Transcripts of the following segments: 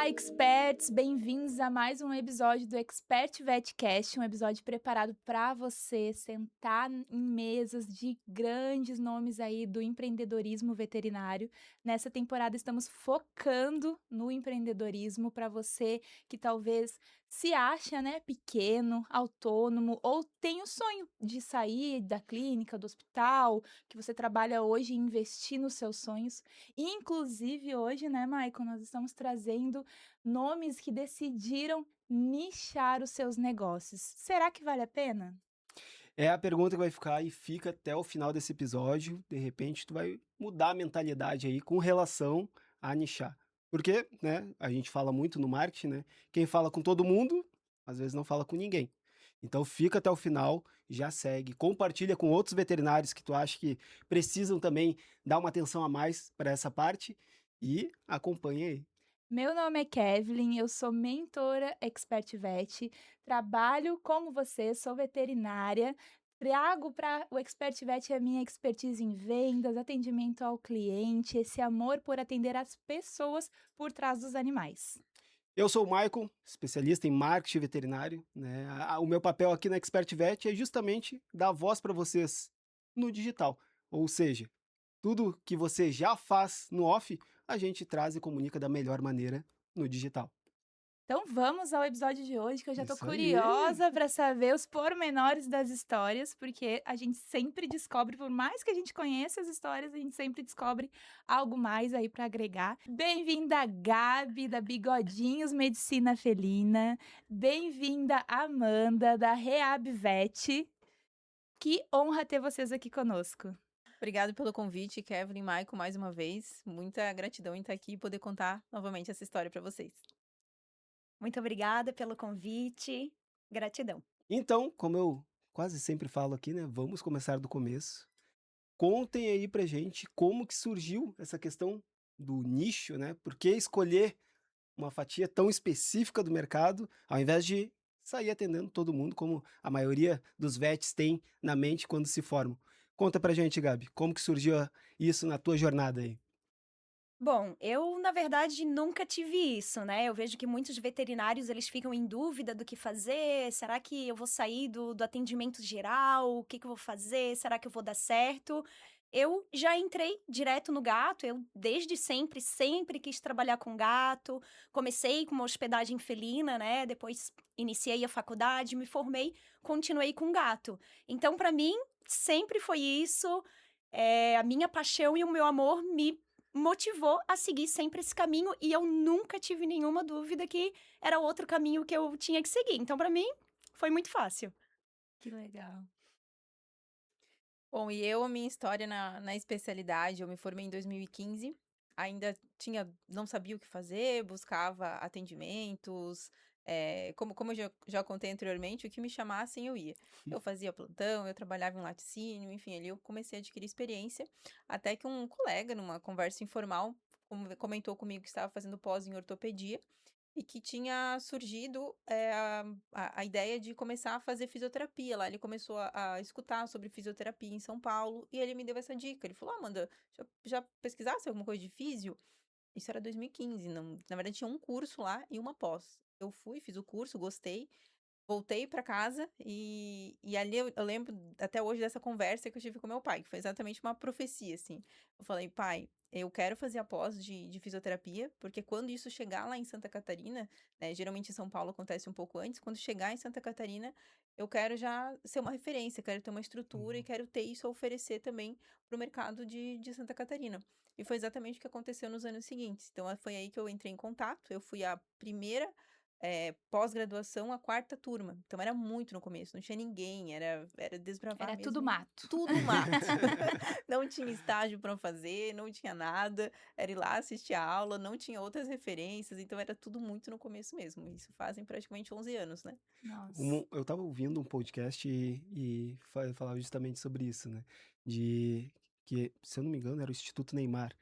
Olá, experts! Bem-vindos a mais um episódio do Expert VetCast, um episódio preparado para você sentar em mesas de grandes nomes aí do empreendedorismo veterinário. Nessa temporada estamos focando no empreendedorismo para você que talvez se acha, né, pequeno, autônomo ou tem o sonho de sair da clínica, do hospital, que você trabalha hoje e investir nos seus sonhos. Inclusive hoje, né, Maicon, nós estamos trazendo nomes que decidiram nichar os seus negócios. Será que vale a pena? É a pergunta que vai ficar e fica até o final desse episódio. De repente, tu vai mudar a mentalidade aí com relação a nichar. Porque, né, a gente fala muito no marketing, né? Quem fala com todo mundo, às vezes não fala com ninguém. Então fica até o final, já segue, compartilha com outros veterinários que tu acha que precisam também dar uma atenção a mais para essa parte e acompanha aí. Meu nome é Kevlin, eu sou mentora Expert Vet, trabalho como você, sou veterinária, trago para o Expert Vet a minha expertise em vendas, atendimento ao cliente, esse amor por atender as pessoas por trás dos animais. Eu sou o Maicon, especialista em marketing veterinário, né? O meu papel aqui na Expert Vet é justamente dar voz para vocês no digital. Ou seja, tudo que você já faz no off, a gente traz e comunica da melhor maneira no digital. Então vamos ao episódio de hoje, que eu já tô Isso aí! curiosa para saber os pormenores das histórias, porque a gente sempre descobre, por mais que a gente conheça as histórias, a gente sempre descobre algo mais aí para agregar. Bem-vinda, Gabi, da Bigodinhos Medicina Felina. Bem-vinda, Amanda, da Reab Vet. Que honra ter vocês aqui conosco. Obrigado pelo convite, Kevin e Maicon, mais uma vez. Muita gratidão em estar aqui e poder contar novamente essa história para vocês. Muito obrigada pelo convite. Gratidão. Então, como eu quase sempre falo aqui, né? Vamos começar do começo. Contem aí pra gente como que surgiu essa questão do nicho, né? Por que escolher uma fatia tão específica do mercado, ao invés de sair atendendo todo mundo, como a maioria dos vets tem na mente quando se formam. Conta pra gente, Gabi, como que surgiu isso na tua jornada aí? Bom, eu na verdade nunca tive isso, né? Eu vejo que muitos veterinários eles ficam em dúvida do que fazer. Será que eu vou sair do atendimento geral? O que eu vou fazer? Será que eu vou dar certo? Eu já entrei direto no gato. Eu desde sempre quis trabalhar com gato. Comecei com uma hospedagem felina, né? Depois iniciei a faculdade, me formei, continuei com gato. Então, para mim, sempre foi isso. A minha paixão e o meu amor me motivou a seguir sempre esse caminho e eu nunca tive nenhuma dúvida que era outro caminho que eu tinha que seguir. Então, para mim, foi muito fácil. Que legal. Bom, a minha história na especialidade, eu me formei em 2015, ainda não sabia o que fazer, buscava atendimentos, como eu já contei anteriormente, o que me chamassem eu ia. Eu fazia plantão, eu trabalhava em laticínio, enfim, ali eu comecei a adquirir experiência, até que um colega, numa conversa informal, comentou comigo que estava fazendo pós em ortopedia, e que tinha surgido a ideia de começar a fazer fisioterapia lá. Ele começou a escutar sobre fisioterapia em São Paulo e ele me deu essa dica. Ele falou: Amanda, já pesquisasse alguma coisa de físio? Isso era 2015. Não, na verdade, tinha um curso lá e uma pós. Eu fui, fiz o curso, gostei. Voltei para casa e ali eu lembro até hoje dessa conversa que eu tive com meu pai, que foi exatamente uma profecia, assim. Eu falei: "Pai, eu quero fazer a pós de fisioterapia, porque quando isso chegar lá em Santa Catarina, né, geralmente em São Paulo acontece um pouco antes, quando chegar em Santa Catarina, eu quero já ser uma referência, quero ter uma estrutura e Uhum. quero ter isso a oferecer também para o mercado de Santa Catarina". E foi exatamente o que aconteceu nos anos seguintes. Então, foi aí que eu entrei em contato, eu fui a primeira pós-graduação, a quarta turma. Então era muito no começo, não tinha ninguém, era desbravar Era tudo mesmo mato. tudo mato. Não tinha estágio para fazer, não tinha nada, era ir lá assistir a aula, não tinha outras referências, então era tudo muito no começo mesmo. Isso fazem praticamente 11 anos, né. Nossa. Eu estava ouvindo um podcast e falava justamente sobre isso, né? De que, se eu não me engano, era o Instituto Neymar.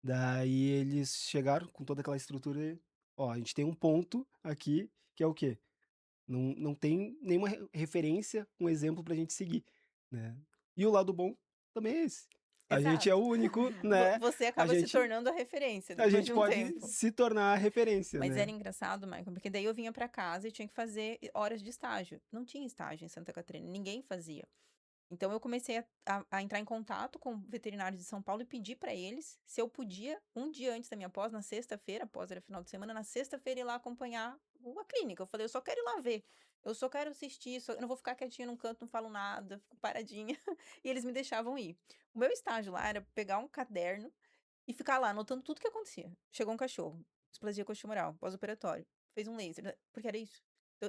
Daí eles chegaram com toda aquela estrutura. Ó, a gente tem um ponto aqui que é o quê? Não tem nenhuma referência, um exemplo pra gente seguir, né? E o lado bom também é esse. A gente é o Exato. único, né? Você A acaba se gente, tornando a referência a depois gente de um pode tempo. se tornar a referência, Mas era né? engraçado, Michael, porque daí eu vinha pra casa e tinha que fazer horas de estágio. Não tinha estágio em Santa Catarina, ninguém fazia. Então eu comecei a entrar em contato com veterinários de São Paulo e pedir pra eles se eu podia, um dia antes da minha pós, na sexta-feira, pós era final de semana, na sexta-feira ir lá acompanhar a clínica. Eu falei, eu só quero ir lá ver. Eu só quero assistir, eu não vou ficar quietinha num canto, não falo nada, fico paradinha. E eles me deixavam ir. O meu estágio lá era pegar um caderno e ficar lá anotando tudo que acontecia. Chegou um cachorro, displasia coxtumoral, pós-operatório, fez um laser, né, porque era isso.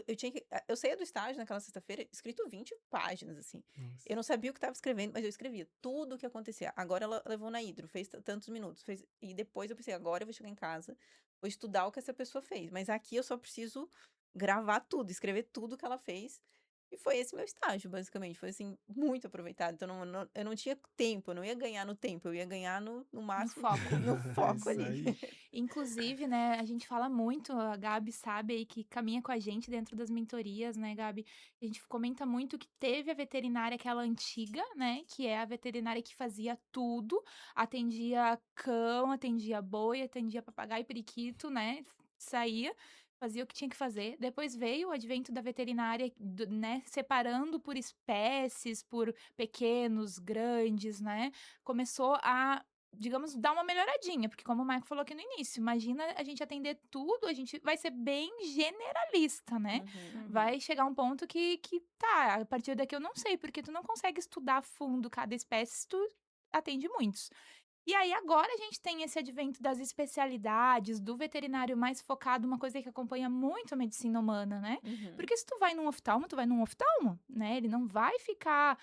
Eu tinha que, eu saía do estágio naquela sexta-feira, escrito 20 páginas, assim. Nossa. Eu não sabia o que estava escrevendo, mas eu escrevia tudo o que acontecia. Agora ela levou na hidro, fez tantos minutos, fez, e depois eu pensei, agora eu vou chegar em casa, vou estudar o que essa pessoa fez. Mas aqui eu só preciso gravar tudo, escrever tudo que ela fez. E foi esse meu estágio, basicamente. Foi, assim, muito aproveitado. Então, eu não tinha tempo, eu não ia ganhar no tempo, eu ia ganhar no No máximo, foco. no É foco isso ali. aí. Inclusive, né, a gente fala muito, a Gabi sabe aí que caminha com a gente dentro das mentorias, né, Gabi? A gente comenta muito que teve a veterinária aquela antiga, né, que é a veterinária que fazia tudo, atendia cão, atendia boi, atendia papagaio, periquito, né, saía, fazia o que tinha que fazer. Depois veio o advento da veterinária, né, separando por espécies, por pequenos, grandes, né? Começou a, digamos, dar uma melhoradinha, porque como o Marco falou aqui no início, imagina a gente atender tudo, a gente vai ser bem generalista, né? Uhum. Vai chegar um ponto que tá, a partir daqui eu não sei, porque tu não consegue estudar a fundo cada espécie se tu atende muitos. E aí agora a gente tem esse advento das especialidades, do veterinário mais focado, uma coisa que acompanha muito a medicina humana, né? Uhum. Porque se tu vai num oftalmo, tu vai num oftalmo, né? Ele não vai ficar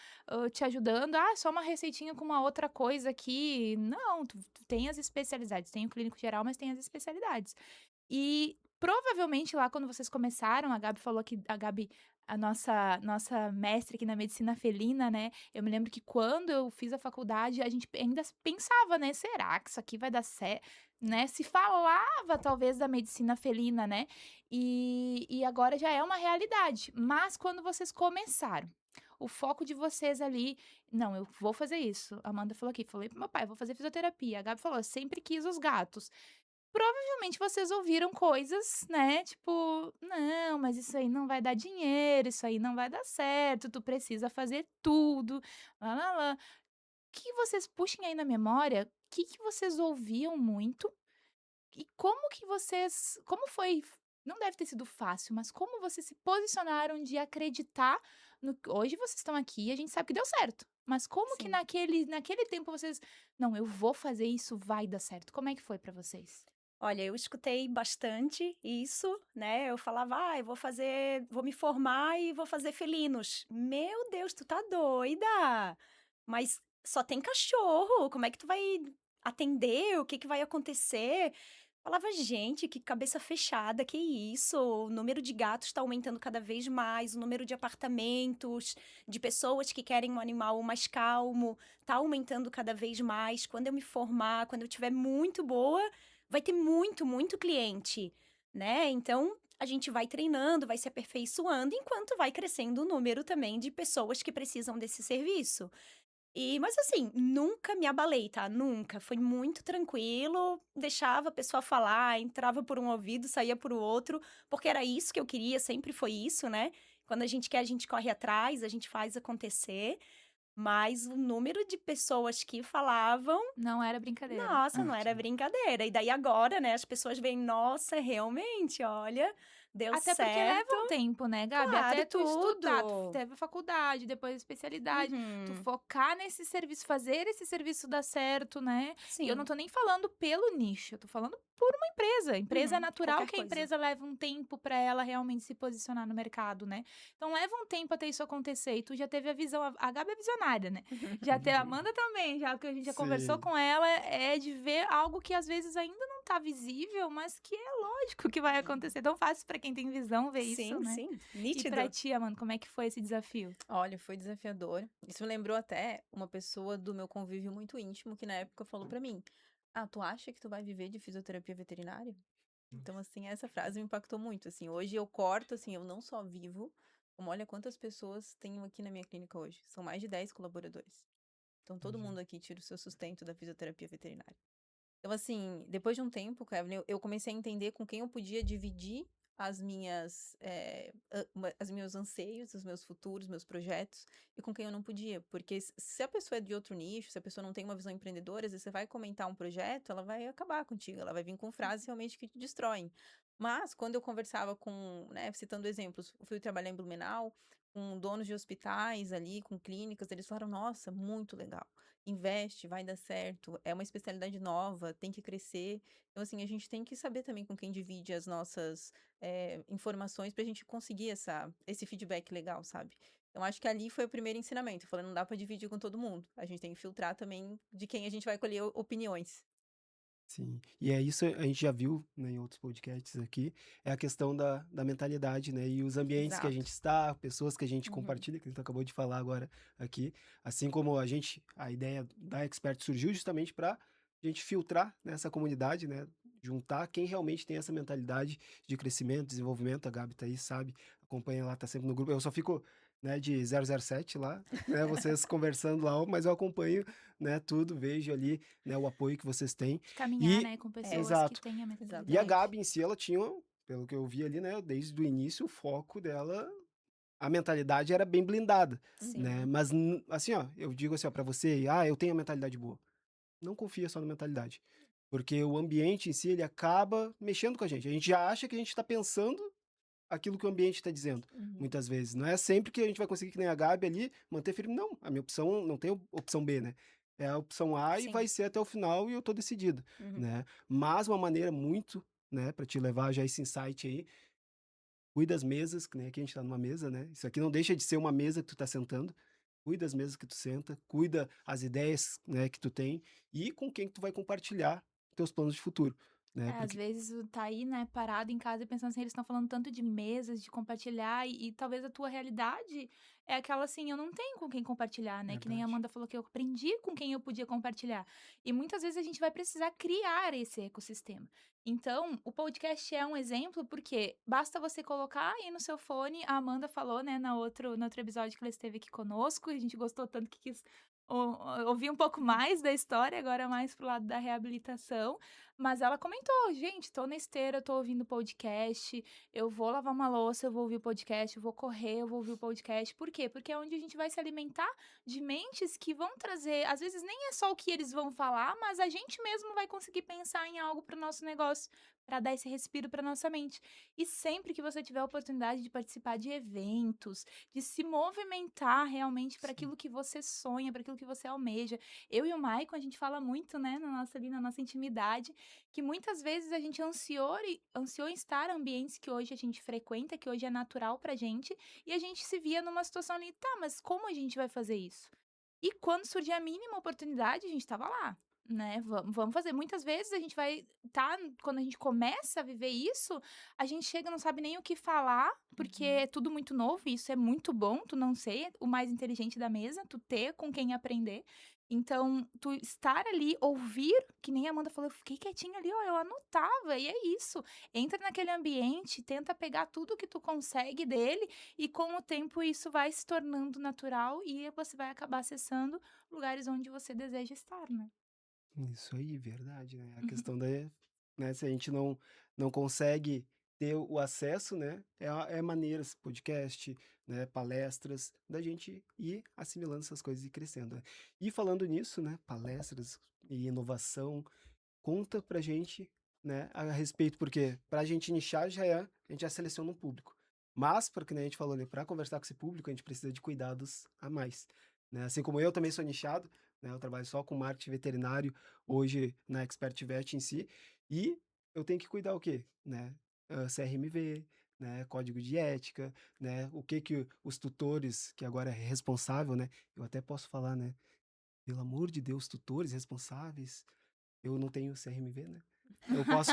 te ajudando, só uma receitinha com uma outra coisa aqui. Não, tu tem as especialidades, tem o clínico geral, mas tem as especialidades. E provavelmente lá quando vocês começaram, a Gabi falou que a nossa mestre aqui na medicina felina, né? Eu me lembro que quando eu fiz a faculdade, a gente ainda pensava, né? Será que isso aqui vai dar certo? Né? Se falava talvez da medicina felina, né? E agora já é uma realidade. Mas quando vocês começaram, o foco de vocês ali, não, eu vou fazer isso. A Amanda falou aqui, falei pro meu pai, vou fazer fisioterapia. A Gabi falou, eu sempre quis os gatos. Provavelmente vocês ouviram coisas, né, tipo: "Não, mas isso aí não vai dar dinheiro, isso aí não vai dar certo, tu precisa fazer tudo, lá-lá-lá". Que vocês puxem aí na memória, o que que vocês ouviam muito e como foi não deve ter sido fácil, mas como vocês se posicionaram de acreditar no hoje vocês estão aqui e a gente sabe que deu certo, mas como que Sim. naquele tempo vocês: "Não, eu vou fazer isso, vai dar certo". Como é que foi pra vocês? Olha, eu escutei bastante isso, né? Eu falava, eu vou me formar e vou fazer felinos. Meu Deus, tu tá doida? Mas só tem cachorro, como é que tu vai atender? O que que vai acontecer? Falava, gente, que cabeça fechada, que isso? O número de gatos está aumentando cada vez mais, o número de apartamentos, de pessoas que querem um animal mais calmo, tá aumentando cada vez mais. Quando eu me formar, quando eu tiver muito boa, vai ter muito, muito cliente, né? Então, a gente vai treinando, vai se aperfeiçoando, enquanto vai crescendo o número também de pessoas que precisam desse serviço. Mas assim, nunca me abalei, tá? Nunca. Foi muito tranquilo, deixava a pessoa falar, entrava por um ouvido, saía por o outro, porque era isso que eu queria, sempre foi isso, né? Quando a gente quer, a gente corre atrás, a gente faz acontecer. Mas o número de pessoas que falavam, Não era brincadeira. nossa, não era brincadeira. E daí agora, né, as pessoas veem, nossa, realmente, olha, deu Até porque leva certo. um tempo, né, Gabi? Claro, Até tu estudar, tu tudo. teve faculdade, depois especialidade, tu Uhum. focar nesse serviço, fazer esse serviço dar certo, né? E eu não Sim. tô nem falando pelo nicho, eu tô falando por uma empresa. Empresa é Uhum. natural Qualquer que a coisa. empresa leva um tempo pra ela realmente se posicionar no mercado, né? Então leva um tempo até isso acontecer. E tu já teve a visão, a Gabi é visionária, né? Já teve a Amanda também, já que a gente já conversou Sim. com ela, é de ver algo que às vezes ainda não tá visível, mas que é lógico que vai acontecer. Tão fácil pra quem tem visão ver isso, Sim, né? sim, E pra nítido. ti, Amanda, como é que foi esse desafio? Olha, foi desafiador. Isso me lembrou até uma pessoa do meu convívio muito íntimo que na época falou pra mim: "Ah, tu acha que tu vai viver de fisioterapia veterinária?" Então, assim, essa frase me impactou muito, assim. Hoje eu corto, assim, eu não só vivo, como olha quantas pessoas tenho aqui na minha clínica hoje. São mais de 10 colaboradores. Então, todo Uhum. mundo aqui tira o seu sustento da fisioterapia veterinária. Então, assim, depois de um tempo, Kevin, eu comecei a entender com quem eu podia dividir os meus anseios, os meus futuros, meus projetos, e com quem eu não podia. Porque se a pessoa é de outro nicho, se a pessoa não tem uma visão empreendedora, às vezes você vai comentar um projeto, ela vai acabar contigo, ela vai vir com frases realmente que te destroem. Mas, quando eu conversava com, né, citando exemplos, eu fui trabalhar em Blumenau, com donos de hospitais ali, com clínicas, eles falaram, nossa, muito legal. Investe, vai dar certo, é uma especialidade nova, tem que crescer. Então, assim, a gente tem que saber também com quem divide as nossas informações pra gente conseguir esse feedback legal, sabe? Então, acho que ali foi o primeiro ensinamento. Eu falei, não dá pra dividir com todo mundo. A gente tem que filtrar também de quem a gente vai colher opiniões. Sim, e é isso a gente já viu, né, em outros podcasts aqui, é a questão da mentalidade, né, e os ambientes que a gente Exato. está, pessoas que a gente Uhum. compartilha, que a gente acabou de falar agora aqui, assim como a ideia da Expert surgiu justamente para a gente filtrar nessa comunidade, né, juntar quem realmente tem essa mentalidade de crescimento, desenvolvimento, a Gabi tá aí, sabe, acompanha lá, tá sempre no grupo, eu só fico, né, de 007 lá, né, vocês conversando lá, mas eu acompanho, né, tudo, vejo ali, né, o apoio que vocês têm. De caminhar, E né, com É, pessoas que exato. têm a E a mentalidade. exatamente. Gabi em si, ela tinha, pelo que eu vi ali, né, desde o início, o foco dela, a mentalidade era bem blindada, Uhum. né? Sim. Mas assim, ó, eu digo assim, ó, para você, eu tenho a mentalidade boa. Não confia só na mentalidade, porque o ambiente em si, ele acaba mexendo com a gente. A gente já acha que a gente está pensando aquilo que o ambiente está dizendo, Uhum. muitas vezes. Não é sempre que a gente vai conseguir, que nem a Gabi ali, manter firme. Não, a minha opção não tem opção B, né? É a opção A e vai Sim. ser até o final e eu tô decidido, Uhum. né? Mas uma maneira muito, né, para te levar já esse insight aí, cuida das mesas, que nem aqui a gente tá numa mesa, né? Isso aqui não deixa de ser uma mesa que tu tá sentando. Cuida das mesas que tu senta, cuida as ideias, né, que tu tem e com quem que tu vai compartilhar teus planos de futuro, né? Às Porque vezes tá aí, né, parado em casa e pensando assim, eles estão falando tanto de mesas, de compartilhar, e talvez a tua realidade é aquela assim, eu não tenho com quem compartilhar, né? Que nem a verdade. Amanda falou que eu aprendi com quem eu podia compartilhar. E muitas vezes a gente vai precisar criar esse ecossistema. Então, o podcast é um exemplo porque basta você colocar aí no seu fone, a Amanda falou, né, no outro episódio que ela esteve aqui conosco, e a gente gostou tanto que quis ouvir um pouco mais da história, agora mais pro lado da reabilitação. Mas ela comentou: "Gente, tô na esteira, tô ouvindo podcast, eu vou lavar uma louça, eu vou ouvir o podcast, eu vou correr, eu vou ouvir o podcast". Por quê? Porque é onde a gente vai se alimentar de mentes que vão trazer, às vezes nem é só o que eles vão falar, mas a gente mesmo vai conseguir pensar em algo para o nosso negócio, para dar esse respiro para nossa mente. E sempre que você tiver a oportunidade de participar de eventos, de se movimentar realmente para Sim. aquilo que você sonha, para aquilo que você almeja. Eu e o Maicon, a gente fala muito, né, na nossa intimidade, que muitas vezes a gente ansiou em estar em ambientes que hoje a gente frequenta, que hoje é natural pra gente, e a gente se via numa situação ali, tá, mas como a gente vai fazer isso? E quando surgir a mínima oportunidade, a gente estava lá, né? Vamos fazer. Muitas vezes a gente vai tá, quando a gente começa a viver isso, a gente chega e não sabe nem o que falar, porque Uhum. é tudo muito novo, e isso é muito bom, tu não ser o mais inteligente da mesa, tu ter com quem aprender. Então, tu estar ali, ouvir, que nem a Amanda falou, eu fiquei quietinha ali, ó, eu anotava, e é isso. Entra naquele ambiente, tenta pegar tudo que tu consegue dele, e com o tempo isso vai se tornando natural e você vai acabar acessando lugares onde você deseja estar, né? Isso aí, verdade, né? A questão da, né, se a gente não consegue ter o acesso, né, é maneiras, podcast, né, palestras, da gente ir assimilando essas coisas e crescendo, né? E falando nisso, né, palestras e inovação, conta pra gente, né, a respeito, porque pra gente nichar a gente já seleciona um público. Mas, porque né, a gente falou, né, para conversar com esse público, a gente precisa de cuidados a mais, né? Assim como eu também sou nichado, né, eu trabalho só com marketing veterinário, hoje na Expert Vet em si, e eu tenho que cuidar o quê? Né? CRMV, né, código de ética, né, o que que os tutores, que agora é responsável, né, eu até posso falar, né, pelo amor de Deus, tutores responsáveis, eu não tenho CRMV, né? Eu posso.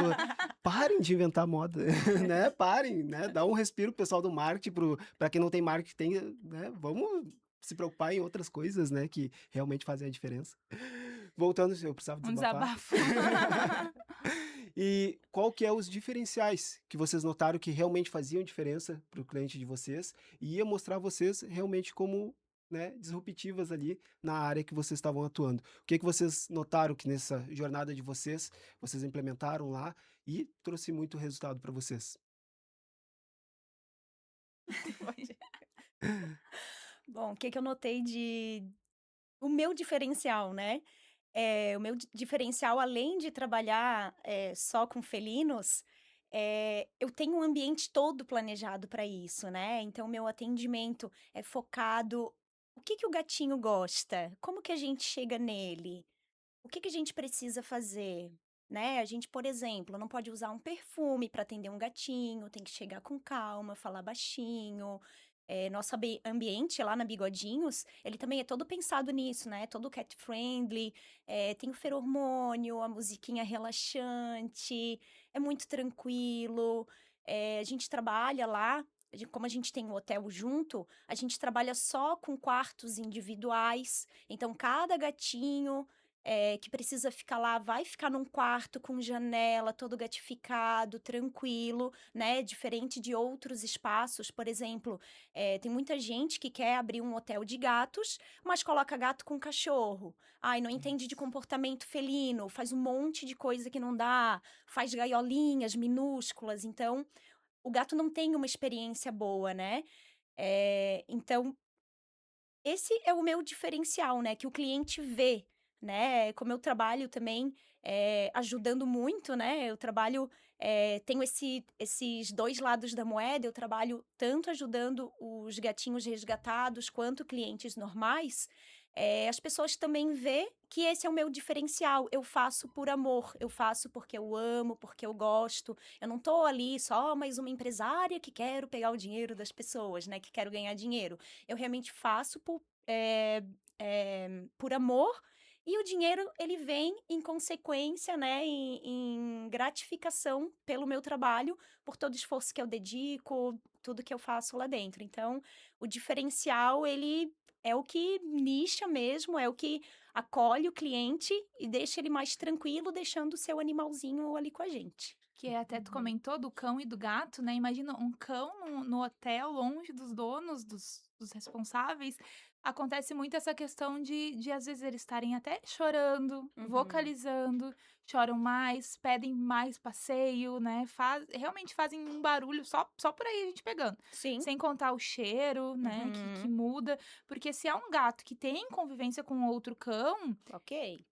Parem de inventar moda, né? Parem, né? Dá um respiro pro pessoal do marketing, para quem não tem marketing, tem, né? Vamos se preocupar em outras coisas, né? Que realmente fazem a diferença. Voltando, eu precisava Um desabafar. desabafo. E qual que é os diferenciais que vocês notaram que realmente faziam diferença para o cliente de vocês e ia mostrar vocês realmente como, né, disruptivas ali na área que vocês estavam atuando. O que que vocês notaram que nessa jornada de vocês implementaram lá e trouxe muito resultado para vocês? Bom, o que que eu notei de o meu diferencial, né? O meu diferencial, além de trabalhar só com felinos, eu tenho um ambiente todo planejado para isso, né? Então, meu atendimento é focado. O que que o gatinho gosta? Como que a gente chega nele? O que que a gente precisa fazer? Né? A gente, por exemplo, não pode usar um perfume para atender um gatinho, tem que chegar com calma, falar baixinho. Nosso ambiente lá na Bigodinhos, ele também é todo pensado nisso, né? Todo cat friendly, tem o feromônio, a musiquinha relaxante, é muito tranquilo. A gente trabalha lá, como a gente tem um hotel junto, a gente trabalha só com quartos individuais. Então, cada gatinho que precisa ficar lá, vai ficar num quarto com janela, todo gatificado, tranquilo, né? Diferente de outros espaços, por exemplo, tem muita gente que quer abrir um hotel de gatos, mas coloca gato com cachorro. Ai, não entende de comportamento felino, faz um monte de coisa que não dá, faz gaiolinhas minúsculas. Então, o gato não tem uma experiência boa, né? Então, esse é o meu diferencial, né, que o cliente vê, né, como eu trabalho também, ajudando muito, né, eu trabalho, tenho esses 2 lados da moeda, eu trabalho tanto ajudando os gatinhos resgatados, quanto clientes normais, as pessoas também vê que esse é o meu diferencial, eu faço por amor, eu faço porque eu amo, porque eu gosto, eu não tô ali só mais uma empresária que quero pegar o dinheiro das pessoas, né, que quero ganhar dinheiro. Eu realmente faço por amor, e o dinheiro ele vem em consequência, né, em gratificação pelo meu trabalho, por todo o esforço que eu dedico, tudo que eu faço lá dentro. Então, o diferencial ele é o que nicha mesmo, é o que acolhe o cliente e deixa ele mais tranquilo, deixando o seu animalzinho ali com a gente. Que até tu comentou do cão e do gato, né? Imagina um cão no hotel, longe dos donos, dos responsáveis. Acontece muito essa questão de às vezes eles estarem até chorando, Uhum. vocalizando, choram mais, pedem mais passeio, né? Realmente fazem um barulho só por aí a gente pegando. Sim. Sem contar o cheiro, né? Que Uhum. muda. Porque se é um gato que tem convivência com outro cão, Ok.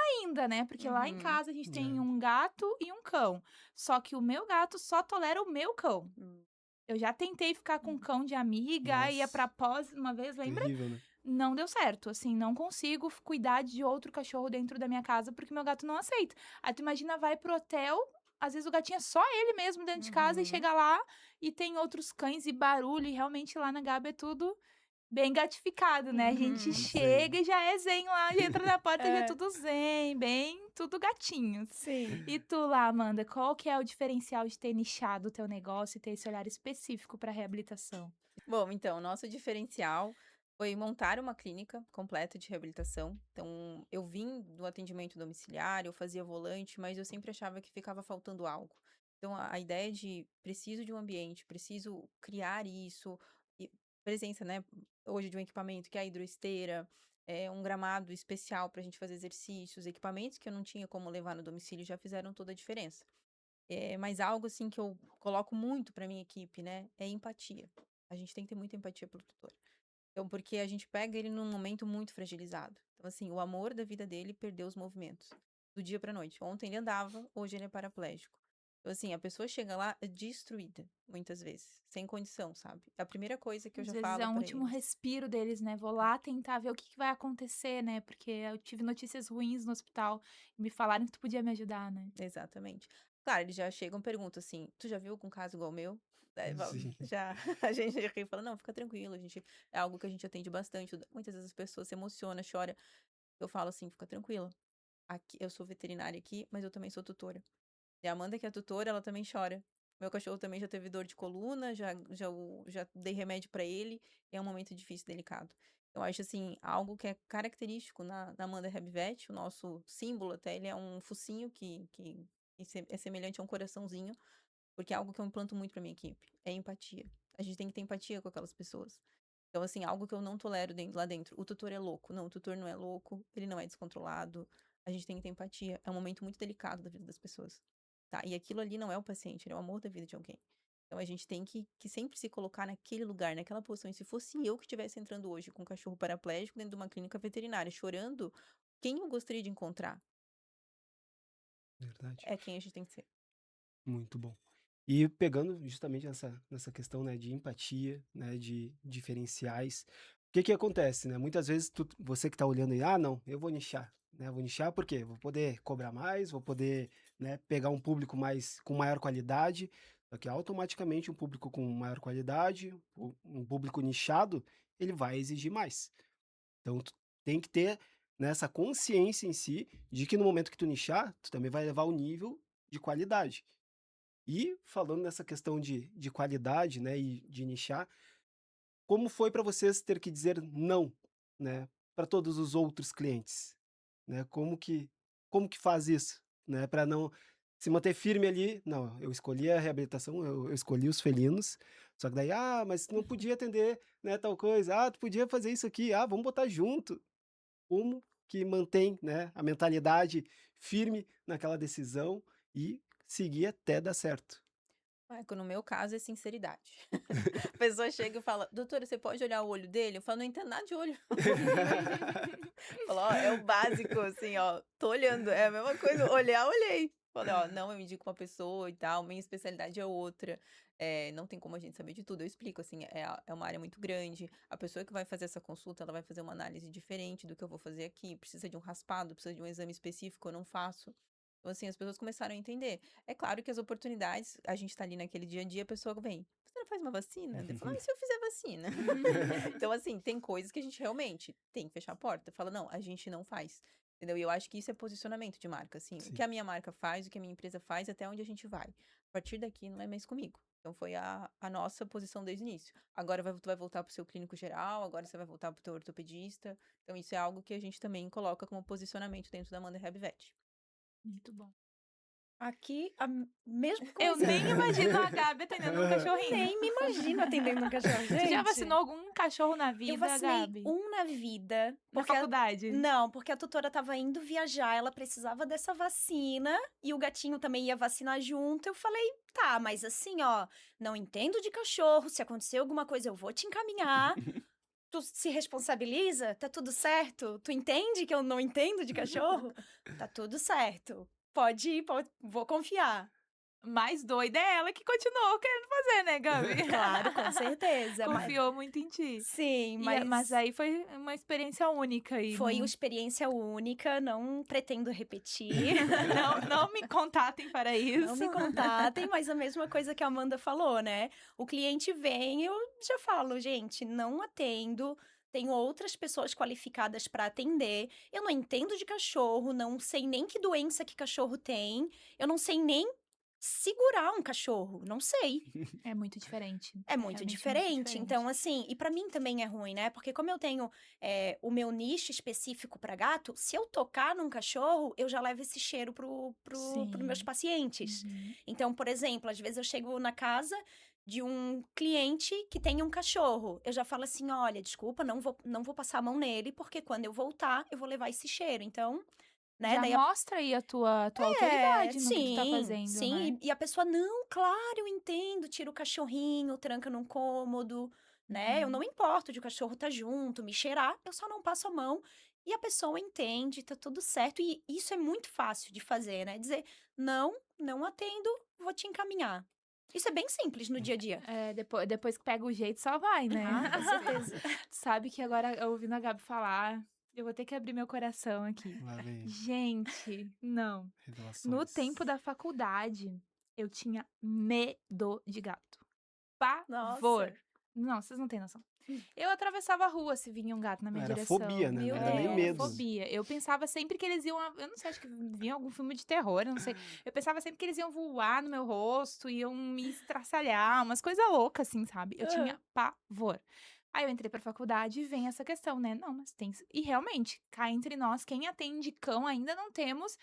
ainda, né, porque lá em Uhum. casa a gente tem É, um gato e um cão, só que o meu gato só tolera o meu cão. Hum. Eu já tentei ficar com cão de amiga, aí ia nossa, pra pós uma vez, lembra? terrível, né? Não deu certo, assim, não consigo cuidar de outro cachorro dentro da minha casa, porque meu gato não aceita. Aí tu imagina, vai pro hotel, às vezes o gatinho é só ele mesmo dentro de casa e Uhum. chega lá e tem outros cães e barulho, e realmente lá na Gabi é tudo bem gatificado, né, a gente Uhum. chega Zen. e já é zen lá, já entra na porta já é É. tudo zen, bem tudo gatinhos. Sim. E tu lá, Amanda, qual que é o diferencial de ter nichado o teu negócio e ter esse olhar específico para reabilitação? Bom, então, nosso diferencial foi montar uma clínica completa de reabilitação. Então, eu vim do atendimento domiciliar, eu fazia volante, mas eu sempre achava que ficava faltando algo. Então, a ideia de preciso de um ambiente, preciso criar isso, e presença, né, hoje de um equipamento que é a hidroesteira, um gramado especial para a gente fazer exercícios, equipamentos que eu não tinha como levar no domicílio já fizeram toda a diferença. Mas algo assim que eu coloco muito para minha equipe, né, é empatia. A gente tem que ter muita empatia pelo tutor. Então, porque a gente pega ele num momento muito fragilizado. Então, assim, o amor da vida dele perdeu os movimentos do dia pra noite. Ontem ele andava, hoje ele é paraplégico. Então, assim, a pessoa chega lá destruída, muitas vezes, sem condição, sabe? É a primeira coisa que eu Às já vezes é falo um pra último eles. respiro deles, né? Vou lá tentar ver o que vai acontecer, né? Porque eu tive notícias ruins no hospital e me falaram que tu podia me ajudar, né? Exatamente. Claro, eles já chegam e perguntam assim: tu já viu algum caso igual o meu? Sim. Já a gente já ri e fala: não, fica tranquilo, a gente é algo que a gente atende bastante. Muitas vezes as pessoas se emocionam, choram. Eu falo assim: fica tranquila. Aqui, eu sou veterinária aqui, mas eu também sou tutora. E a Amanda, que é tutora, ela também chora. Meu cachorro também já teve dor de coluna, já dei remédio pra ele. É um momento difícil, delicado. Eu acho, assim, algo que é característico na Amanda Rebvet, o nosso símbolo até, ele é um focinho que é semelhante a um coraçãozinho, porque é algo que eu implanto muito pra minha equipe, é empatia. A gente tem que ter empatia com aquelas pessoas. Então, assim, algo que eu não tolero lá dentro. O tutor é louco. Não, o tutor não é louco, ele não é descontrolado. A gente tem que ter empatia. É um momento muito delicado da vida das pessoas, tá? E aquilo ali não é o paciente, ele é o amor da vida de alguém. Então, a gente tem que sempre se colocar naquele lugar, naquela posição. E se fosse eu que estivesse entrando hoje com um cachorro paraplégico dentro de uma clínica veterinária, chorando, quem eu gostaria de encontrar? Verdade. É quem a gente tem que ser. Muito bom. E pegando justamente nessa questão, né, de empatia, né, de diferenciais, o que que acontece, né? Muitas vezes você que está olhando aí, ah, não, eu vou nichar, né? Vou nichar por quê? Vou poder cobrar mais, vou poder, né, pegar um público com maior qualidade, só que automaticamente um público com maior qualidade, um público nichado, ele vai exigir mais. Então, tu tem que ter, né, essa consciência em si de que no momento que tu nichar, tu também vai levar o nível de qualidade. E falando nessa questão de qualidade, né, e de nichar, como foi para vocês ter que dizer não, né, para todos os outros clientes, né? Como que faz isso, né, para não se manter firme ali? Não, eu escolhi a reabilitação, eu escolhi os felinos, só que daí, ah, mas tu não podia atender, né, tal coisa, ah, tu podia fazer isso aqui, ah, vamos botar junto. Como que mantém, né, a mentalidade firme naquela decisão e seguir até dar certo? No meu caso, é sinceridade. A pessoa chega e fala, doutora, você pode olhar o olho dele? Eu falo, não entendo nada de olho. Falo, ó, é o básico, assim, ó, tô olhando, é a mesma coisa, olhar, olhei. Falei, ó, não, eu indico uma pessoa e tal, minha especialidade é outra. Não tem como a gente saber de tudo. Eu explico, assim, é uma área muito grande. A pessoa que vai fazer essa consulta, ela vai fazer uma análise diferente do que eu vou fazer aqui. Precisa de um raspado, precisa de um exame específico, eu não faço. Então, assim, as pessoas começaram a entender. É claro que as oportunidades, a gente tá ali naquele dia a dia, a pessoa vem, você não faz uma vacina? Eu falo, ah, e se eu fizer vacina? Então, assim, tem coisas que a gente realmente tem que fechar a porta. Fala, não, a gente não faz. Entendeu? E eu acho que isso é posicionamento de marca, assim. O que Sim. a minha marca faz, o que a minha empresa faz, até onde a gente vai. A partir daqui, não é mais comigo. Então, foi a nossa posição desde o início. Agora tu vai voltar pro seu clínico geral, agora você vai voltar pro teu ortopedista. Então, isso é algo que a gente também coloca como posicionamento dentro da Amanda Rehabvet. Muito bom. Aqui, a mesma Eu coisa. nem imagino a Gabi atendendo um cachorrinho. Nem me imagino atendendo um cachorro, gente. Você já vacinou algum cachorro na vida, Eu vacinei Gabi? um na vida. Na faculdade? Não, porque a tutora tava indo viajar, ela precisava dessa vacina e o gatinho também ia vacinar junto. Eu falei, tá, mas assim, ó, não entendo de cachorro, se acontecer alguma coisa eu vou te encaminhar. Tu se responsabiliza? Tá tudo certo? Tu entende que eu não entendo de cachorro? Tá tudo certo. Pode ir, vou confiar. Mais doida é ela que continuou querendo fazer, né, Gabi? Claro, com certeza. Confiou muito em ti. Sim, Mas aí foi uma experiência única aí. Foi uma experiência única, não pretendo repetir. Não me contatem para isso. Não me contatem, mas a mesma coisa que a Amanda falou, né? O cliente vem, eu já falo, gente, não atendo. Tenho outras pessoas qualificadas para atender. Eu não entendo de cachorro, não sei nem que doença que cachorro tem. Eu não sei nem segurar um cachorro, não sei. É muito diferente. É muito Realmente diferente. Então, assim, e pra mim também é ruim, né? Porque como eu tenho o meu nicho específico pra gato, se eu tocar num cachorro, eu já levo esse cheiro pro meus Sim. pacientes. Uhum. Então, por exemplo, às vezes eu chego na casa de um cliente que tem um cachorro. Eu já falo assim, olha, desculpa, não vou passar a mão nele, porque quando eu voltar, eu vou levar esse cheiro. Então, né? Já Daí mostra aí a tua autoridade no que tu tá sim, fazendo, sim. né? E a pessoa, não, claro, eu entendo, tira o cachorrinho, tranca num cômodo, né? Eu Uhum. não importo de o cachorro tá junto, me cheirar, eu só não passo a mão. E a pessoa entende, tá tudo certo. E isso é muito fácil de fazer, né? Dizer, não atendo, vou te encaminhar. Isso é bem simples no dia a dia. É, depois que pega o jeito, só vai, né? Ah, com certeza. Sabe que agora, ouvindo a Gabi falar, eu vou ter que abrir meu coração aqui. Lá vem Gente, não. revelações. No tempo da faculdade, eu tinha medo de gato. Pavor. Nossa. Não, vocês não têm noção. Eu atravessava a rua se vinha um gato na minha Era direção. fobia, né? Meu Não era nem Deus. medo. Fobia. Eu pensava sempre que eles iam. Eu não sei, acho que vinha algum filme de terror, eu não sei. Eu pensava sempre que eles iam voar no meu rosto, iam me estraçalhar, umas coisas loucas, assim, sabe? Eu tinha pavor. Aí eu entrei pra faculdade e vem essa questão, né? Não, mas tem. E realmente, cá entre nós, quem atende cão ainda não temos.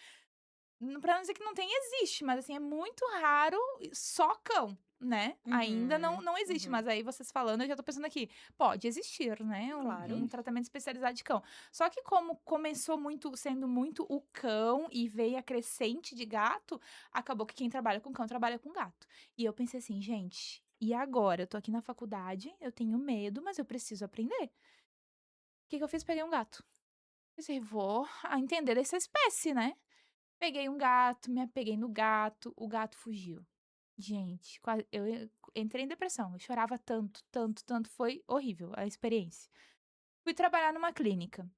Pra não dizer que não tem, existe, mas assim, é muito raro só cão. né? Ainda Uhum, não existe, uhum. mas aí vocês falando, eu já tô pensando aqui, pode existir, né? Claro. Um tratamento especializado de cão. Só que como começou sendo muito o cão e veio a crescente de gato, acabou que quem trabalha com cão trabalha com gato. E eu pensei assim, gente, e agora? Eu tô aqui na faculdade, eu tenho medo, mas eu preciso aprender. O que que eu fiz? Peguei um gato. Pensei, vou entender dessa espécie, né? Peguei um gato, me apeguei no gato, o gato fugiu. Gente, eu entrei em depressão, eu chorava tanto, tanto, tanto, foi horrível a experiência. Fui trabalhar numa clínica.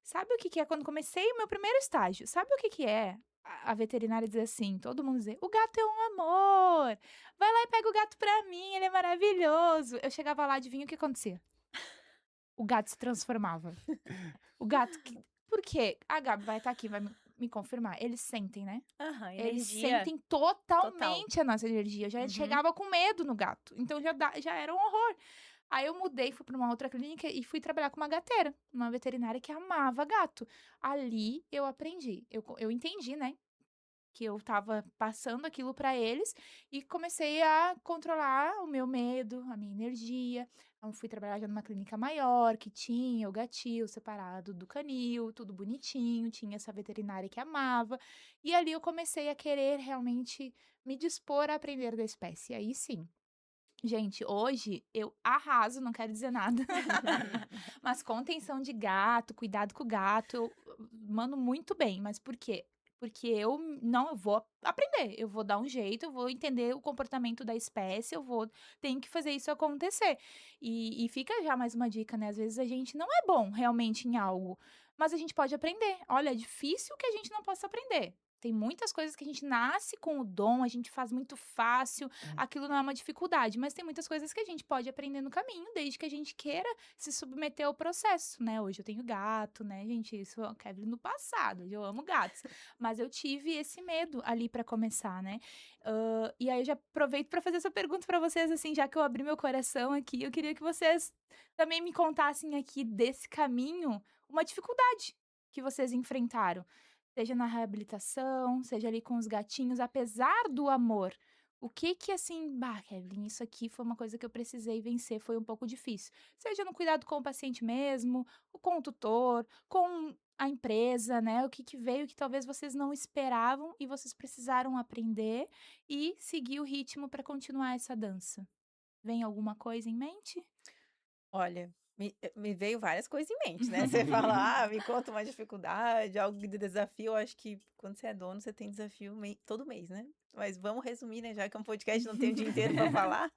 Sabe o que que é quando comecei o meu primeiro estágio? Sabe o que que é? A veterinária dizer assim, todo mundo dizer, o gato é um amor, vai lá e pega o gato pra mim, ele é maravilhoso. Eu chegava lá, adivinha o que acontecia? O gato se transformava. O gato, por quê? A Gabi vai estar aqui, vai me confirmar. Eles sentem, né? Aham, Eles energia sentem total. totalmente a nossa energia. Eu já Uhum. chegava com medo no gato. Então já era um horror. Aí eu mudei, fui pra uma outra clínica e fui trabalhar com uma gateira, uma veterinária que amava gato. Ali eu aprendi. Eu entendi, né? Que eu estava passando aquilo para eles e comecei a controlar o meu medo, a minha energia. Então, fui trabalhar já numa clínica maior, que tinha o gatil separado do canil, tudo bonitinho, tinha essa veterinária que amava. E ali eu comecei a querer realmente me dispor a aprender da espécie. Aí sim. Gente, hoje eu arraso, não quero dizer nada, mas contenção de gato, cuidado com o gato, eu mando muito bem. Mas por quê? Porque eu vou aprender, eu vou dar um jeito, eu vou entender o comportamento da espécie, tenho que fazer isso acontecer. E fica já mais uma dica, né? Às vezes a gente não é bom realmente em algo, mas a gente pode aprender. Olha, é difícil que a gente não possa aprender. Tem muitas coisas que a gente nasce com o dom, a gente faz muito fácil, aquilo não é uma dificuldade, mas tem muitas coisas que a gente pode aprender no caminho, desde que a gente queira se submeter ao processo, né? Hoje eu tenho gato, né, gente? Isso é o Kevin no passado, eu amo gatos. Mas eu tive esse medo ali pra começar, né? E aí eu já aproveito pra fazer essa pergunta pra vocês, assim, já que eu abri meu coração aqui, eu queria que vocês também me contassem aqui desse caminho uma dificuldade que vocês enfrentaram. Seja na reabilitação, seja ali com os gatinhos, apesar do amor. O que que assim, bah, Kevin, isso aqui foi uma coisa que eu precisei vencer, foi um pouco difícil. Seja no cuidado com o paciente mesmo, ou com o tutor, com a empresa, né? O que que veio que talvez vocês não esperavam e vocês precisaram aprender e seguir o ritmo para continuar essa dança. Vem alguma coisa em mente? Olha, me veio várias coisas em mente, né? Você fala, me conta uma dificuldade, algo de desafio. Eu acho que quando você é dono, você tem desafio todo mês, né? Mas vamos resumir, né? Já que é um podcast, não tem o dia inteiro para falar.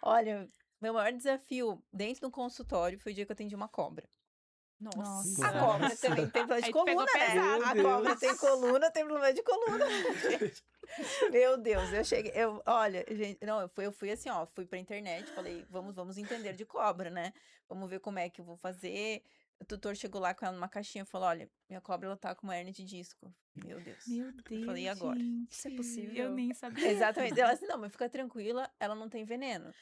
Olha, meu maior desafio dentro do consultório foi o dia que eu atendi uma cobra. Nossa. A cobra Nossa. também tem problema de Aí tu pegou coluna, né? pesado. A Meu cobra Deus. tem coluna, tem problema de coluna. Meu Deus, eu cheguei, olha, gente, não, eu fui assim, ó, fui pra internet, falei, vamos entender de cobra, né? Vamos ver como é que eu vou fazer. O tutor chegou lá com ela numa caixinha e falou, olha, minha cobra, ela tá com uma hérnia de disco. Meu Deus. Meu Eu falei, e Deus, agora? gente. Isso é possível? Eu nem sabia. Exatamente. Ela assim, não, mas fica tranquila, ela não tem veneno.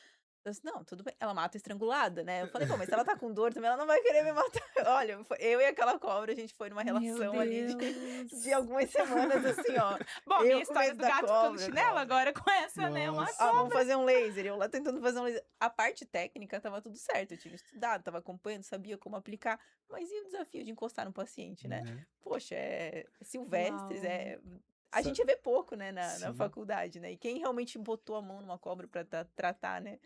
Eu disse, não, tudo bem. Ela mata estrangulada, né? Eu falei, pô, mas se ela tá com dor também, ela não vai querer me matar. Olha, eu e aquela cobra, a gente foi numa Meu relação ali Deus. de algumas semanas, assim, ó. Bom, a Eu minha com história medo do da gato ficando cobra, chinelo, cobra. agora com essa, né? Uma Nossa. Ah, vamos fazer um laser. Eu lá tentando fazer um laser. A parte técnica tava tudo certo. Eu tinha estudado, tava acompanhando, sabia como aplicar. Mas e o desafio de encostar no paciente, né? Né? Poxa, silvestres, Uau. A Sa- gente vê pouco, né, na Sim. faculdade, né? E quem realmente botou a mão numa cobra pra tratar, né?